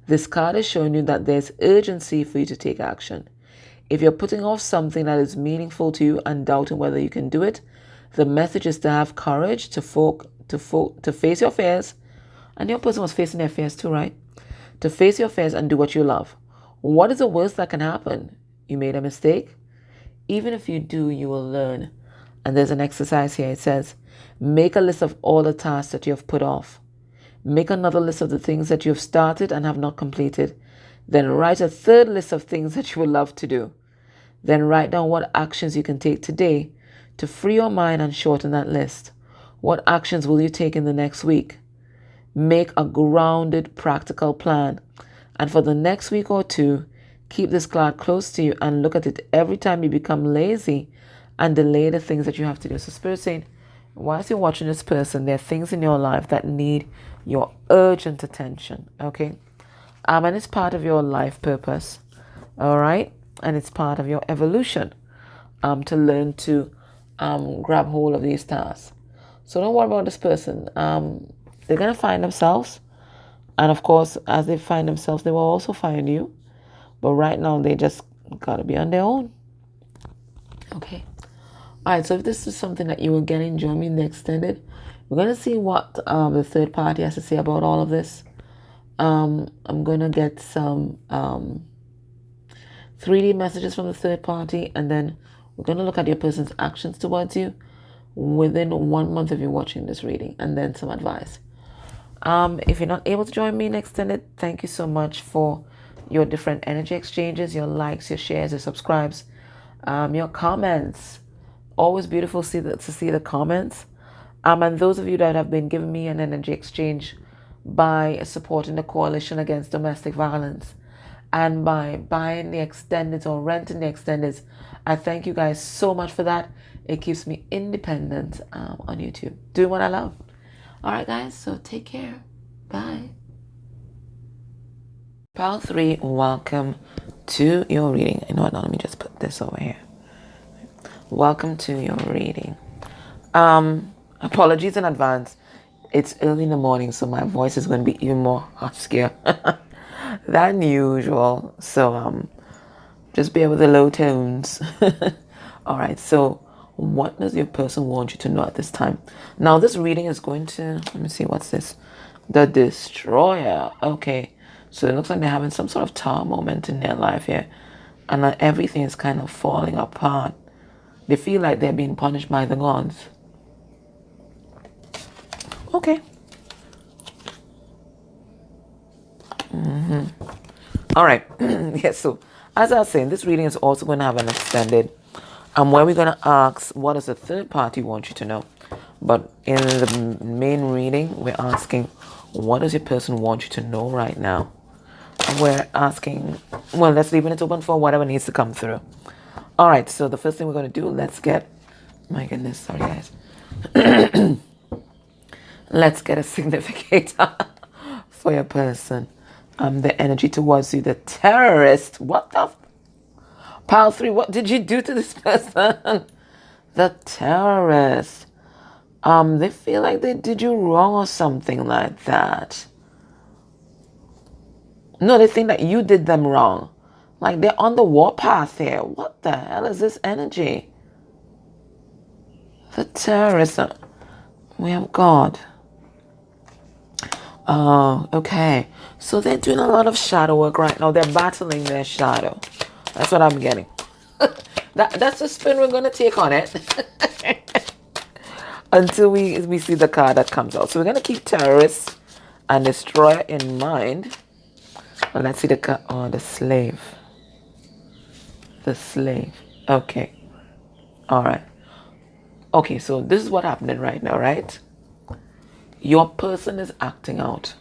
This card is showing you that there's urgency for you to take action. If you're putting off something that is meaningful to you and doubting whether you can do it, the message is to have courage to face your fears. And your person was facing their fears too, right? To face your fears and do what you love. What is the worst that can happen? You made a mistake? Even if you do, you will learn. And there's an exercise here. It says, make a list of all the tasks that you have put off. Make another list of the things that you have started and have not completed. Then write a third list of things that you would love to do. Then write down what actions you can take today to free your mind and shorten that list. What actions will you take in the next week? Make a grounded, practical plan. And for the next week or two, keep this card close to you and look at it every time you become lazy and delay the things that you have to do. So Spirit saying, whilst you're watching this person, there are things in your life that need your urgent attention, okay? And it's part of your life purpose, all right? And it's part of your evolution to learn to grab hold of these tasks. So don't worry about this person. They're going to find themselves. And of course, as they find themselves, they will also find you. But right now, they just got to be on their own. Okay. All right. So if this is something that you will get, join me in the extended. We're going to see what the third party has to say about all of this. I'm going to get some 3D messages from the third party. And then we're going to look at your person's actions towards you within 1 month of you watching this reading. And then some advice. If you're not able to join me in extended, thank you so much for your different energy exchanges, your likes, your shares, your subscribes, your comments. Always beautiful to see the comments. And those of you that have been giving me an energy exchange by supporting the coalition against domestic violence and by buying the extendeds or renting the extendeds. I thank you guys so much for that. It keeps me independent on YouTube, doing what I love. All right, guys, so take care. Bye. Pile 3, welcome to your reading. You know what? Now let me just put this over here. Welcome to your reading. Apologies in advance. It's early in the morning, so my voice is going to be even more huskier than usual. So just bear with the low tones. All right, so what does your person want you to know at this time? Now, this reading is going to, let me see, what's this? The Destroyer. Okay, so it looks like they're having some sort of tower moment in their life here. And everything is kind of falling apart. They feel like they're being punished by the gods. Okay. All right. Yes, so as I was saying, this reading is also going to have an extended. And where we're going to ask, what does the third party want you to know? But in the main reading, we're asking, what does your person want you to know right now? And we're asking, well, let's leave it open for whatever needs to come through. All right, so the first thing we're going to do, let's get, my goodness, sorry guys. Let's get a significator for your person. The energy towards you, the terrorist. What the? Pile 3, what did you do to this person? The terrorist. They feel like they did you wrong or something like that. No, they think that you did them wrong. Like they're on the warpath here. What the hell is this energy? The terrorist. We have God. Oh, okay. So they're doing a lot of shadow work right now. They're battling their shadow. That's what I'm getting. That's the spin we're going to take on it. Until we see the card that comes out. So we're going to keep terrorists and destroyer in mind. Well, let's see the card. Oh, the slave. The slave. Okay. All right. Okay, so this is what's happening right now, right? Your person is acting out.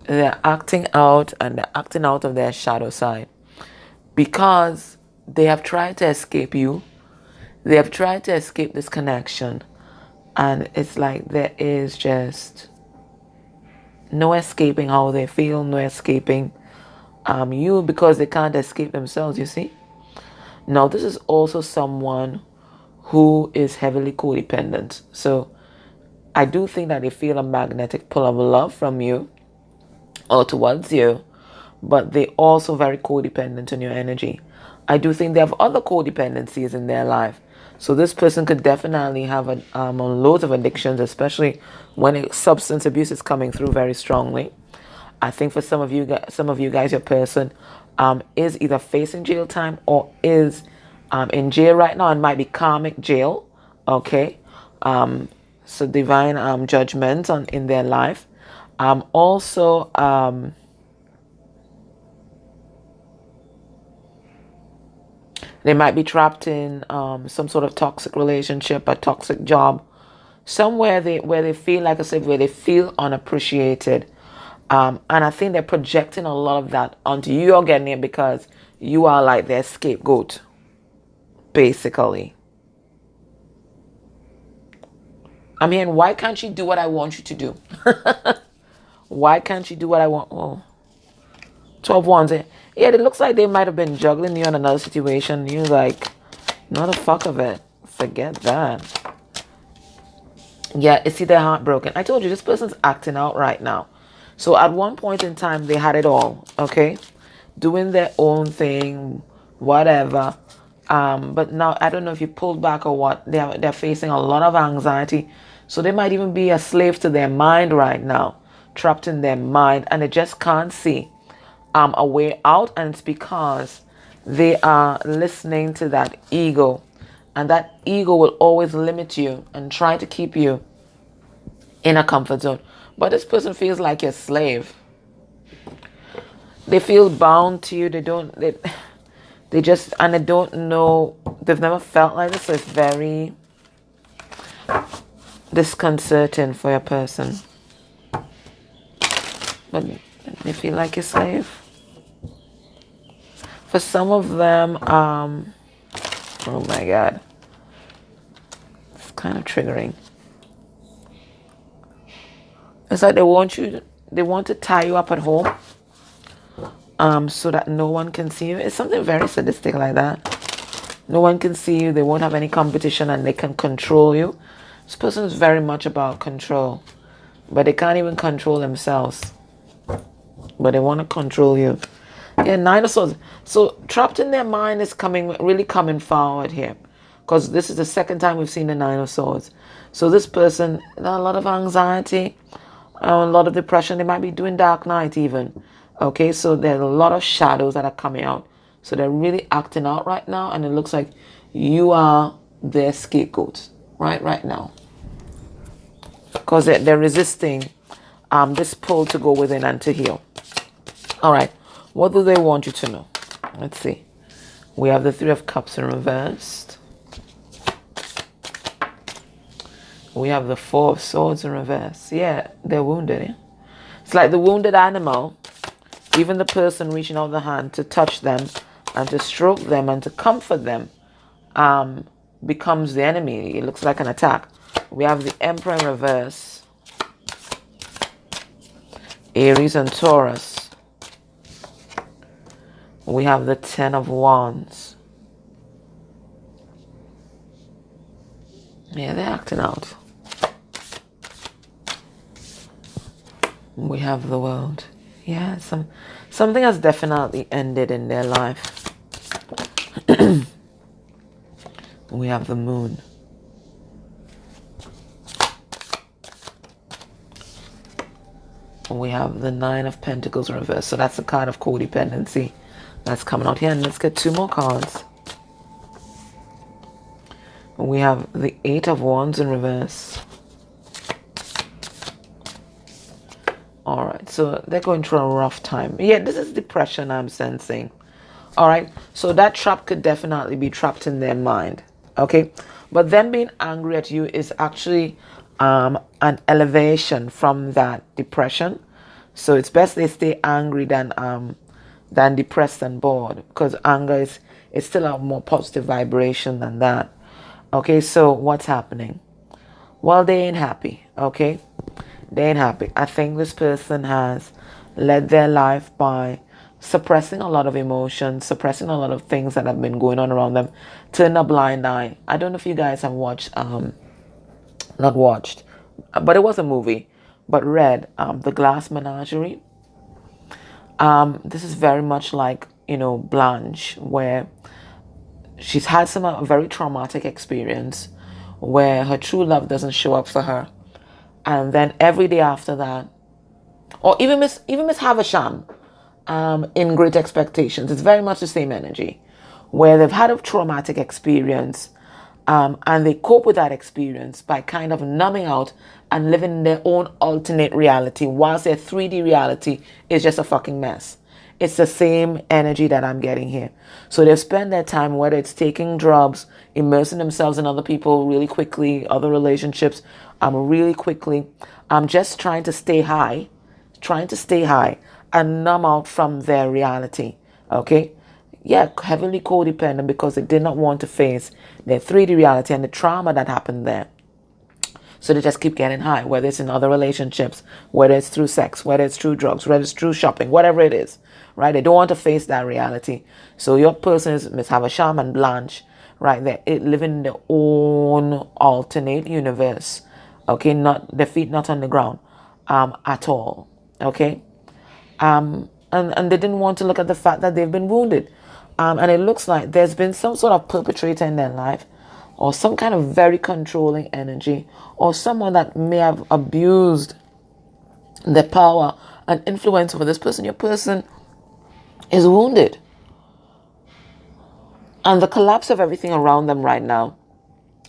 They're acting out and they're acting out of their shadow side. Because they have tried to escape you. They have tried to escape this connection. And it's like there is just no escaping how they feel, no escaping you, because they can't escape themselves, you see. Now, this is also someone who is heavily codependent. So I do think that they feel a magnetic pull of love from you or towards you, but they also very codependent on your energy. I do think they have other codependencies in their life. So this person could definitely have loads of addictions, especially when substance abuse is coming through very strongly. I think for some of you guys, your person is either facing jail time or is in jail right now and might be karmic jail. Okay, so divine judgment in their life. Also, they might be trapped in some sort of toxic relationship, a toxic job, somewhere where they feel, like I said, where they feel unappreciated. And I think they're projecting a lot of that onto you. You're getting it because you are like their scapegoat, basically. I'm hearing, why can't you do what I want you to do? Why can't you do what I want? Oh, 12 wands. Yeah, it looks like they might have been juggling you in another situation. You're like, not a fuck of it. Forget that. Yeah, see, they're heartbroken. I told you, this person's acting out right now. So at one point in time, they had it all, okay? Doing their own thing, whatever. But now, I don't know if you pulled back or what. They're facing a lot of anxiety. So they might even be a slave to their mind right now. Trapped in their mind. And they just can't see a way out. And it's because they are listening to that ego. And that ego will always limit you and try to keep you in a comfort zone. But this person feels like a slave. They feel bound to you. They don't know. They've never felt like this. So it's very disconcerting for your person. but they feel like a slave. For some of them, oh my God, it's kind of triggering. It's like they want to tie you up at home, so that no one can see you. It's something very sadistic like that. No one can see you. They won't have any competition, and they can control you. This person is very much about control, but they can't even control themselves. But they want to control you. Yeah, Nine of Swords. So trapped in their mind is really coming forward here, because this is the second time we've seen the Nine of Swords. So this person, a lot of anxiety, a lot of depression. They might be doing dark night even. Okay, so there's a lot of shadows that are coming out. So they're really acting out right now, and it looks like you are their scapegoat right now, because they're resisting this pull to go within and to heal. All right, what do they want you to know? Let's see. We have the Three of Cups in reversed. We have the Four of Swords in reverse. Yeah, they're wounded. Yeah? It's like the wounded animal. Even the person reaching out the hand to touch them and to stroke them and to comfort them becomes the enemy. It looks like an attack. We have the Emperor in reverse. Aries and Taurus. We have the Ten of Wands. Yeah, they're acting out. We have the World. Yeah, something has definitely ended in their life. We have the Moon. We have the Nine of Pentacles in reverse. So that's the card of codependency that's coming out here. And let's get two more cards. We have the Eight of Wands in reverse. All right, so they're going through a rough time. Yeah, this is depression I'm sensing. All right, so that trap could definitely be trapped in their mind. Okay, but them being angry at you is actually an elevation from that depression. So it's best they stay angry than depressed and bored, because anger is still a more positive vibration than that. Okay, so what's happening? Well, they ain't happy. Okay, they ain't happy. I think this person has led their life by suppressing a lot of emotions, suppressing a lot of things that have been going on around them, turn a blind eye. I don't know if you guys have watched, not watched, but it was a movie, but read The Glass Menagerie. This is very much like, Blanche, where she's had a very traumatic experience where her true love doesn't show up for her. And then every day after that, or even Miss Havisham, in Great Expectations, it's very much the same energy, where they've had a traumatic experience, and they cope with that experience by kind of numbing out and living in their own alternate reality, whilst their 3D reality is just a fucking mess. It's the same energy that I'm getting here. So they've spent their time, whether it's taking drugs, immersing themselves in other people really quickly, other relationships, really quickly, just trying to stay high, and numb out from their reality. Okay? Yeah, heavily codependent, because they did not want to face their 3D reality and the trauma that happened there. So they just keep getting high, whether it's in other relationships, whether it's through sex, whether it's through drugs, whether it's through shopping, whatever it is, right? They don't want to face that reality. So your person is Miss Havisham and Blanche, right? They're living in their own alternate universe, okay? Not their feet not on the ground at all, okay? And they didn't want to look at the fact that they've been wounded. And it looks like there's been some sort of perpetrator in their life, or some kind of very controlling energy, or someone that may have abused their power and influence over this person. Your person is wounded. And the collapse of everything around them right now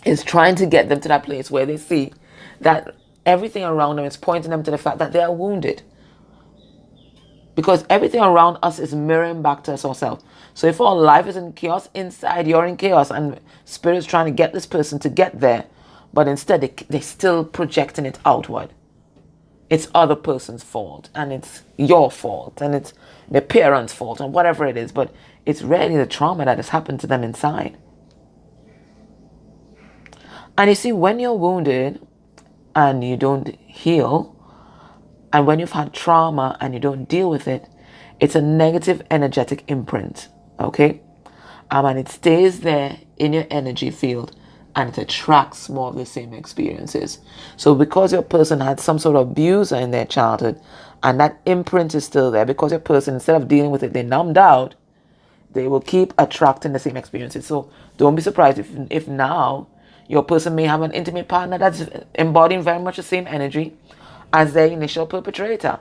is trying to get them to that place where they see that everything around them is pointing them to the fact that they are wounded. Because everything around us is mirroring back to us ourselves. So if our life is in chaos, inside you're in chaos, and Spirit's trying to get this person to get there, but instead they're still projecting it outward. it's other person's fault, and it's your fault, and it's the parents' fault, and whatever it is, but it's really the trauma that has happened to them inside. And you see, when you're wounded and you don't heal, and when you've had trauma and you don't deal with it, it's a negative energetic imprint, okay? And it stays there in your energy field, and it attracts more of the same experiences. So because your person had some sort of abuser in their childhood, and that imprint is still there, because your person, instead of dealing with it, they numbed out, they will keep attracting the same experiences. So don't be surprised if now your person may have an intimate partner that's embodying very much the same energy as their initial perpetrator.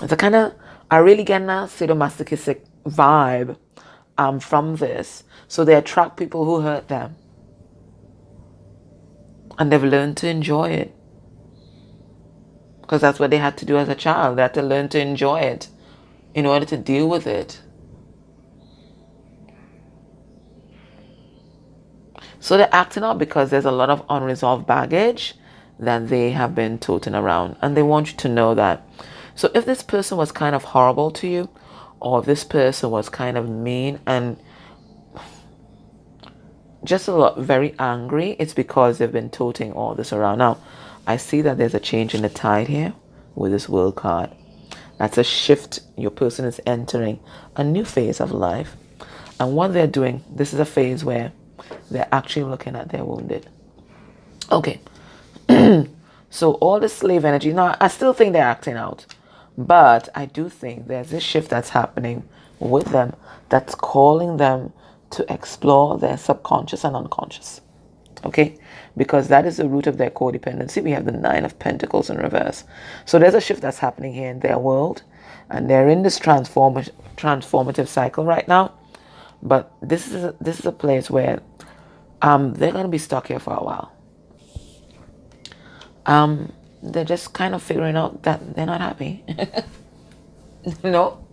It's a kind of, I really get a sadomasochistic vibe from this. So they attract people who hurt them. And they've learned to enjoy it. Because that's what they had to do as a child. They had to learn to enjoy it in order to deal with it. So they're acting out because there's a lot of unresolved baggage that they have been toting around. And they want you to know that. So if this person was kind of horrible to you, or if this person was kind of mean and just a lot very angry, it's because they've been toting all this around. Now, I see that there's a change in the tide here with this World card. That's a shift. Your person is entering a new phase of life. And what they're doing, this is a phase where they're actually looking at their wounded. Okay. So all the slave energy, now I still think they're acting out. But I do think there's this shift that's happening with them that's calling them to explore their subconscious and unconscious. Okay? Because that is the root of their codependency. We have the 9 of Pentacles in reverse. So there's a shift that's happening here in their world. And they're in this transformative cycle right now. But this is a place where they're going to be stuck here for a while. They're just kind of figuring out that they're not happy. You know?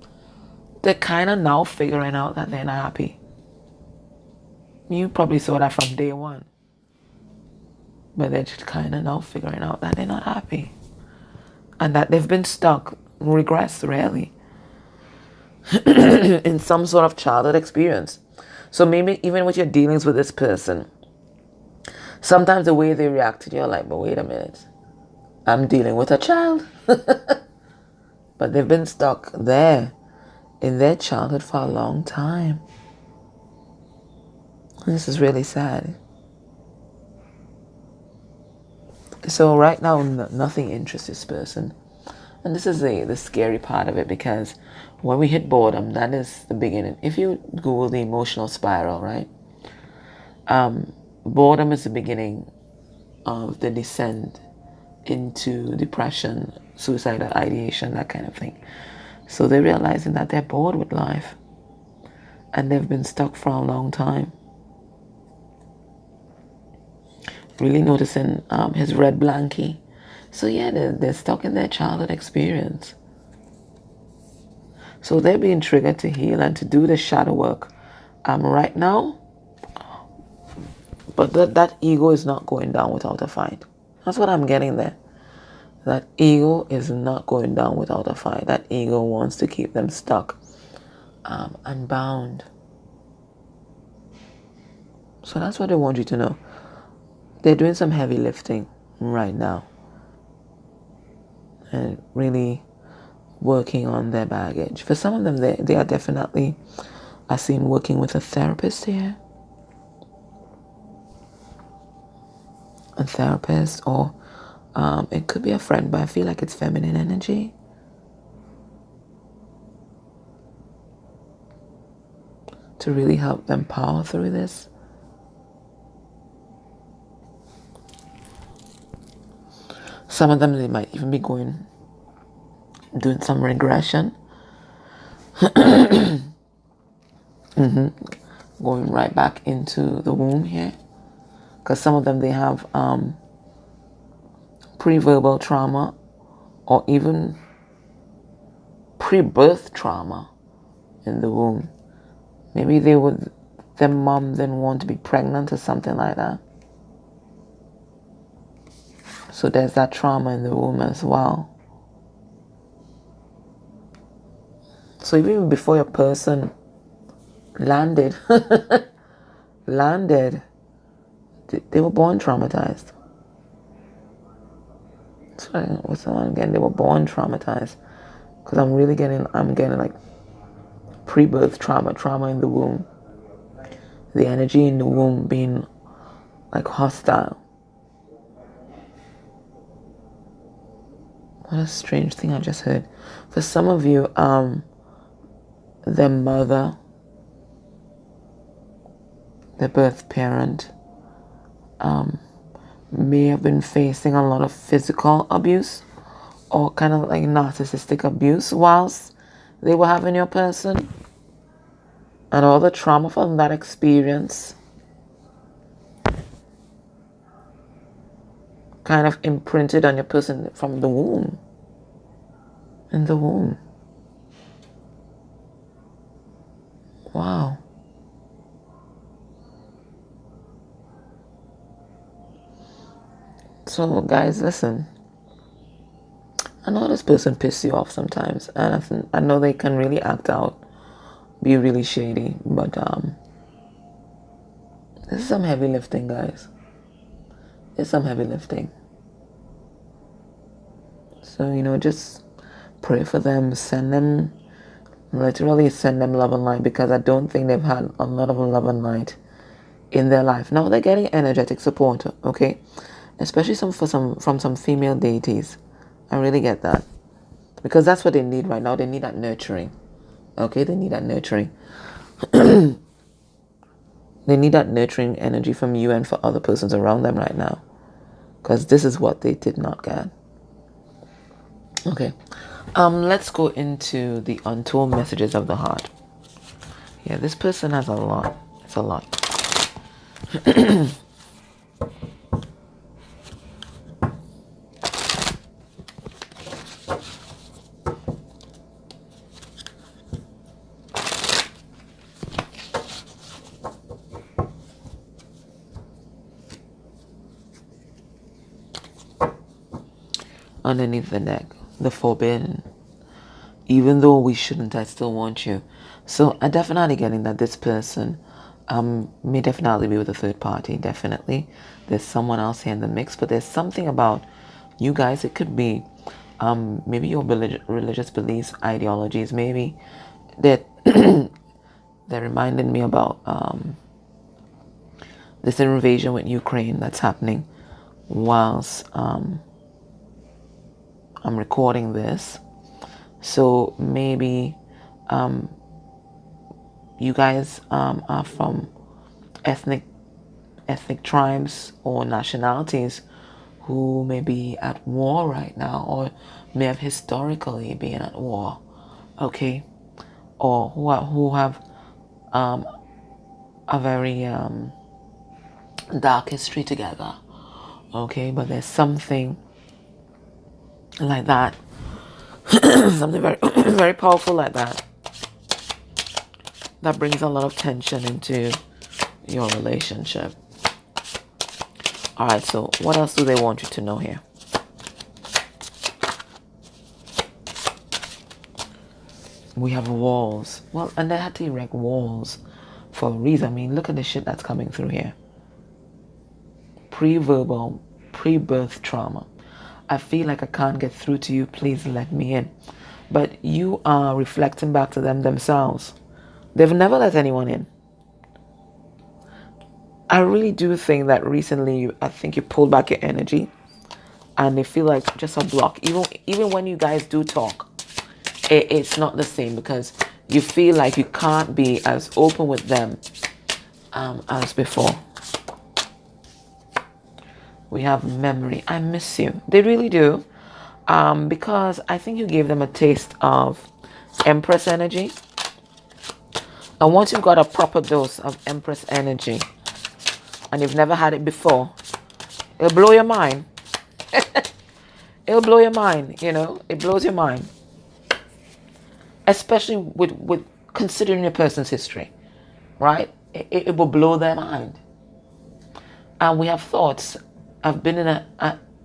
They're kind of now figuring out that they're not happy. You probably saw that from day one. But they're just kind of now figuring out that they're not happy. And that they've been stuck, regressed really, in some sort of childhood experience. So maybe even with your dealings with this person, sometimes the way they react to you, you're like, but wait a minute. I'm dealing with a child. But they've been stuck there in their childhood for a long time. This is really sad. So right now, nothing interests this person. And this is the scary part of it, because when we hit boredom, that is the beginning. If you Google the emotional spiral, right? Boredom is the beginning of the descent into depression, suicidal ideation, that kind of thing. So they're realizing that they're bored with life. And they've been stuck for a long time. Really noticing his red blankie. So yeah, they're stuck in their childhood experience. So they're being triggered to heal and to do the shadow work right now. But that ego is not going down without a fight. That's what I'm getting there. That ego is not going down without a fight. That ego wants to keep them stuck and bound. So that's what they want you to know. They're doing some heavy lifting right now. And really working on their baggage. For some of them, they are definitely, I seen working with a therapist here. A therapist, or it could be a friend, but I feel like it's feminine energy. To really help them power through this. Some of them, they might even be doing some regression. Going right back into the womb here. Because some of them, they have pre-verbal trauma, or even pre-birth trauma in the womb. Maybe their mom didn't want to be pregnant or something like that. So there's that trauma in the womb as well. So even before your person landed, they were born traumatized. So what's the one again? They were born traumatized. Because I'm getting like pre-birth trauma in the womb. The energy in the womb being like hostile. What a strange thing I just heard. For some of you, their mother, their birth parent, may have been facing a lot of physical abuse or kind of like narcissistic abuse whilst they were having your person. And all the trauma from that experience kind of imprinted on your person from the womb. In the womb. Wow. So guys, listen. I know this person pisses you off sometimes, and I know they can really act out, be really shady, but this is some heavy lifting, guys. It's some heavy lifting. So, just pray for them, literally send them love and light, because I don't think they've had a lot of love and light in their life. Now they're getting energetic support, okay? Especially from some female deities. I really get that. Because that's what they need right now. They need that nurturing. Okay, they need that nurturing. They need that nurturing energy from you and for other persons around them right now. Because this is what they did not get. Okay. Let's go into the untold messages of the heart. Yeah, this person has a lot. It's a lot. Underneath the neck, the forbidden. Even though we shouldn't, I still want you. So I'm definitely getting that this person may definitely be with a third party. Definitely, there's someone else here in the mix, but there's something about you guys. It could be maybe your religious beliefs, ideologies. Maybe that they're reminding me about this invasion with Ukraine that's happening whilst I'm recording this. So maybe you guys are from ethnic tribes or nationalities who may be at war right now, or may have historically been at war, okay, or who have a very dark history together, okay. But there's something like that, something very very powerful like that brings a lot of tension into your relationship. All right, so what else do they want you to know here? We have walls. Well, and they had to erect walls for a reason. I mean, look at the shit that's coming through here. Pre-verbal, pre-birth trauma. I feel like I can't get through to you. Please let me in. But you are reflecting back to them themselves. They've never let anyone in. I really do think that recently, I think you pulled back your energy, and they feel like just a block. Even when you guys do talk, it's not the same, because you feel like you can't be as open with them as before. We have memory. I miss you. They really do, because I think you gave them a taste of Empress energy. And once you've got a proper dose of Empress energy, and you've never had it before, it'll blow your mind. It'll blow your mind, it blows your mind. Especially with considering a person's history, right? It will blow their mind. And we have thoughts. I've been in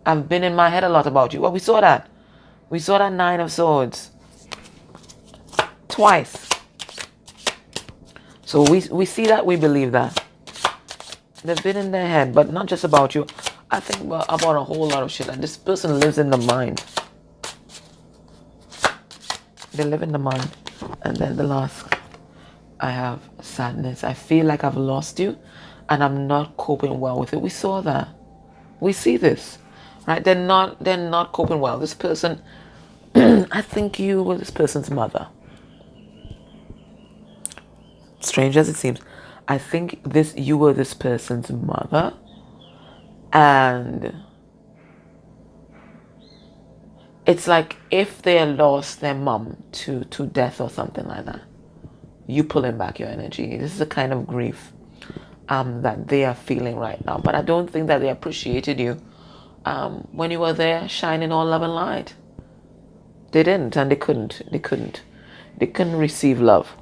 I've been in my head a lot about you. Well, we saw that. We saw that Nine of Swords. Twice. So we see that, we believe that. They've been in their head, but not just about you. I think about a whole lot of shit. Like this person lives in the mind. They live in the mind. And then the last, I have sadness. I feel like I've lost you and I'm not coping well with it. We saw that. We see this. Right? They're not coping well. This person, I think you were this person's mother. Strange as it seems, I think you were this person's mother, and it's like if they lost their mom to death or something like that, you pulling back your energy. This is the kind of grief that they are feeling right now. But I don't think that they appreciated you when you were there shining all love and light. They didn't, and they couldn't receive love.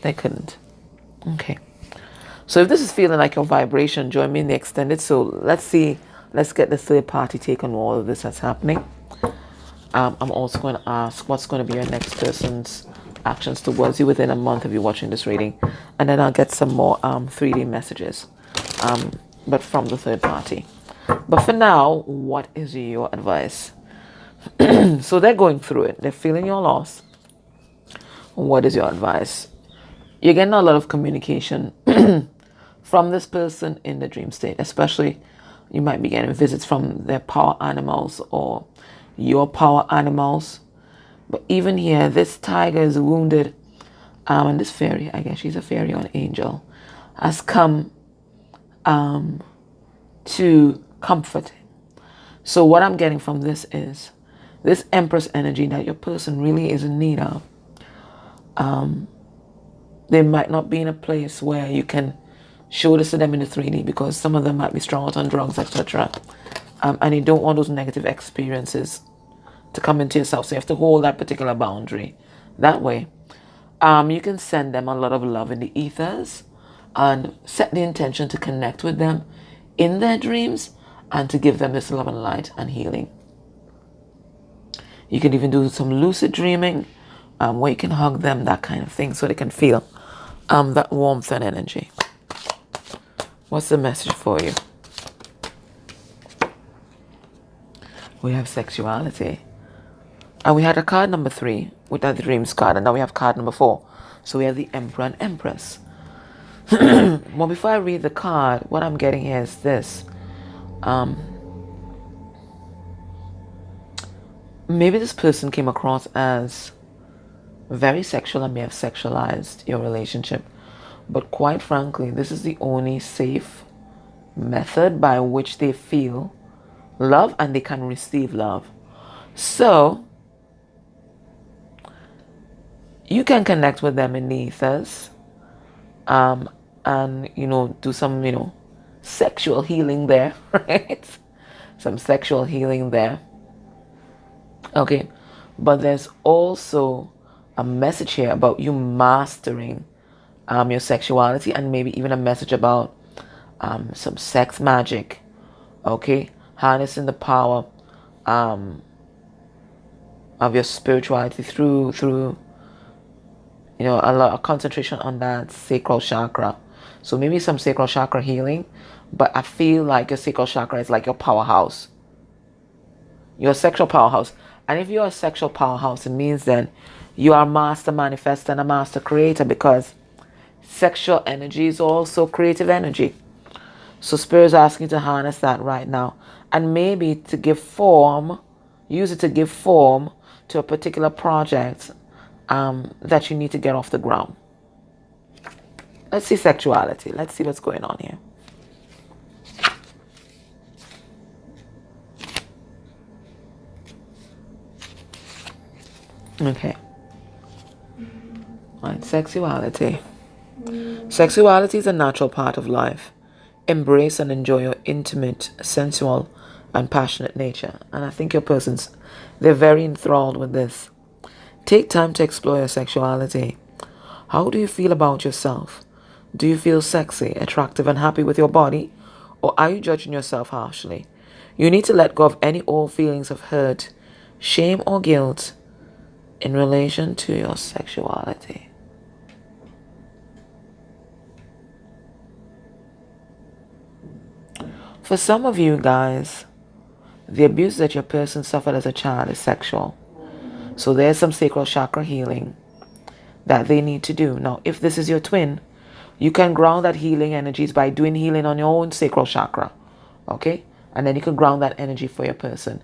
They couldn't. Okay. So if this is feeling like your vibration, join me in the extended. So let's get the third party take on all of this that's happening. I'm also going to ask what's going to be your next person's actions towards you within a month of you watching this reading. And then I'll get some more 3D messages, but from the third party. But for now, what is your advice? So they're going through it. They're feeling your loss. What is your advice? You're getting a lot of communication from this person in the dream state. Especially, you might be getting visits from their power animals or your power animals. But even here, this tiger is wounded. And this fairy, I guess she's a fairy or an angel, has come to comfort him. So what I'm getting from this is this Empress energy that your person really is in need of. They might not be in a place where you can show this to them in the 3D because some of them might be strung out on drugs, etc. And you don't want those negative experiences to come into yourself. So you have to hold that particular boundary. That way, you can send them a lot of love in the ethers and set the intention to connect with them in their dreams and to give them this love and light and healing. You can even do some lucid dreaming where you can hug them, that kind of thing, so they can feel that warmth and energy. What's the message for you? We have sexuality. And we had a card number 3 with that dreams card. And now we have card number 4. So we have the Emperor and Empress. Well, before I read the card, what I'm getting here is this. Maybe this person came across as very sexual and may have sexualized your relationship. But quite frankly, this is the only safe method by which they feel love and they can receive love. So you can connect with them in the ethers and, do some, sexual healing there, right? Some sexual healing there. Okay. But there's also a message here about you mastering your sexuality, and maybe even a message about some sex magic. Okay. Harnessing the power of your spirituality through a lot of concentration on that sacral chakra. So maybe some sacral chakra healing, but I feel like your sacral chakra is like your powerhouse, your sexual powerhouse. And if you're a sexual powerhouse, it means then you are a master manifestor and a master creator, because sexual energy is also creative energy. So Spirit is asking you to harness that right now, and maybe to give form, use it to give form to a particular project that you need to get off the ground. Let's see sexuality. Let's see what's going on here. Okay. All right, sexuality. Sexuality is a natural part of life. Embrace and enjoy your intimate, sensual, and passionate nature. And I think your persons, they're very enthralled with this. Take time to explore your sexuality. How do you feel about yourself? Do you feel sexy, attractive, and happy with your body? Or are you judging yourself harshly? You need to let go of any old feelings of hurt, shame, or guilt in relation to your sexuality. For some of you guys, the abuse that your person suffered as a child is sexual. So there's some sacral chakra healing that they need to do. Now, if this is your twin, you can ground that healing energies by doing healing on your own sacral chakra. Okay? And then you can ground that energy for your person.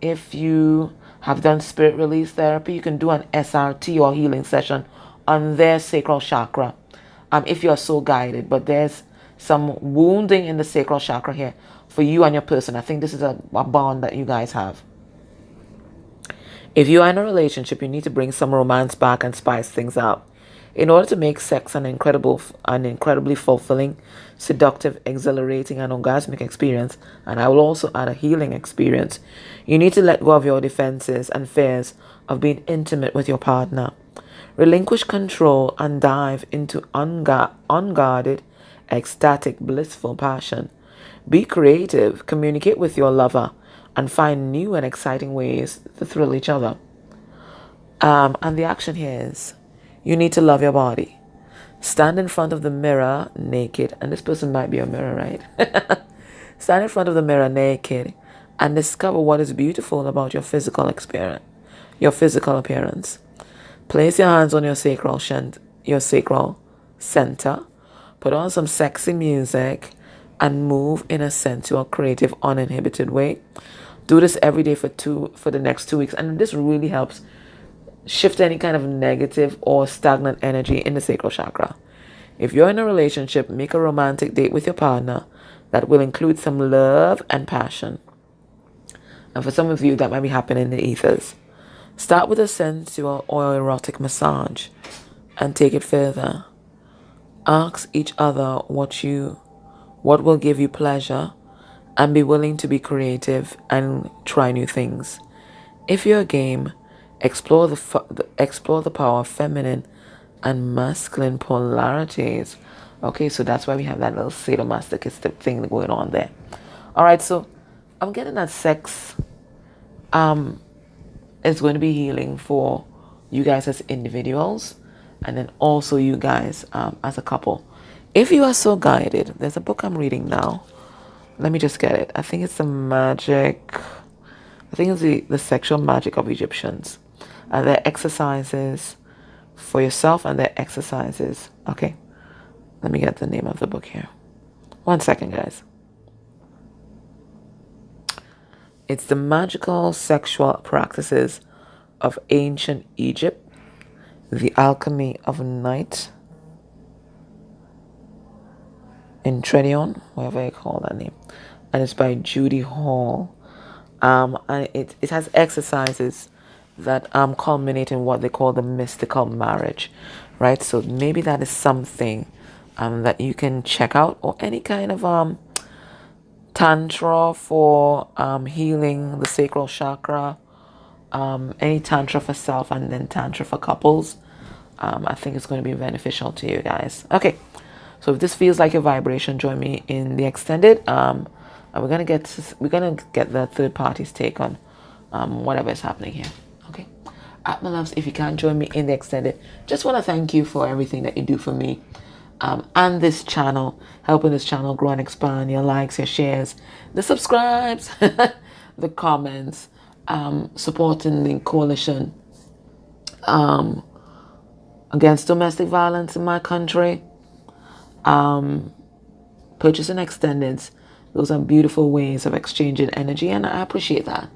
If you have done spirit release therapy, you can do an SRT or healing session on their sacral chakra. If you are so guided. But there's some wounding in the sacral chakra here for you and your person. I think this is a bond that you guys have. If you are in a relationship, you need to bring some romance back and spice things up. In order to make sex an incredibly fulfilling, seductive, exhilarating, and orgasmic experience, and I will also add a healing experience, you need to let go of your defenses and fears of being intimate with your partner. Relinquish control and dive into unguarded, ecstatic, blissful passion. Be creative, communicate with your lover, and find new and exciting ways to thrill each other. And the action here is, you need to love your body. Stand in front of the mirror naked, and this person might be a mirror, right? Stand in front of the mirror naked and discover what is beautiful about your physical experience, your physical appearance. Place your hands on your sacral center. Put on some sexy music and move in a sensual, creative, uninhibited way. Do this every day for the next 2 weeks, and this really helps shift any kind of negative or stagnant energy in the sacral chakra. If you're in a relationship, make a romantic date with your partner that will include some love and passion. And for some of you, that might be happening in the ethers. Start with a sensual or erotic massage and take it further. Ask each other what will give you pleasure, and be willing to be creative and try new things. If you're game, explore the power of feminine and masculine polarities. Okay, so that's why we have that little sadomasochistic thing going on there. All right, so I'm getting that sex is going to be healing for you guys as individuals, and then also you guys as a couple. If you are so guided, there's a book I'm reading now. Let me just get it. I think it's the sexual magic of Egyptians. And there are exercises for yourself, and there are exercises. Okay. Let me get the name of the book here. 1 second, guys. It's the magical sexual practices of ancient Egypt, the alchemy of night, in Tredion, whatever you call that name, and it's by Judy Hall. And it has exercises that culminate in what they call the mystical marriage, right? So maybe that is something that you can check out, or any kind of tantra for healing the sacral chakra, any tantra for self, and then tantra for couples. I think it's going to be beneficial to you guys. Okay. So if this feels like a vibration, join me in the extended. And we're gonna get the third party's take on whatever is happening here. Okay, my loves, if you can't join me in the extended, just want to thank you for everything that you do for me and this channel, helping this channel grow and expand. Your likes, your shares, the subscribes, the comments, supporting the coalition against domestic violence in my country. Purchasing extendeds. Those are beautiful ways of exchanging energy, and I appreciate that.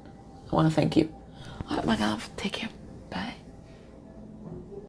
I want to thank you. All right, my love, take care.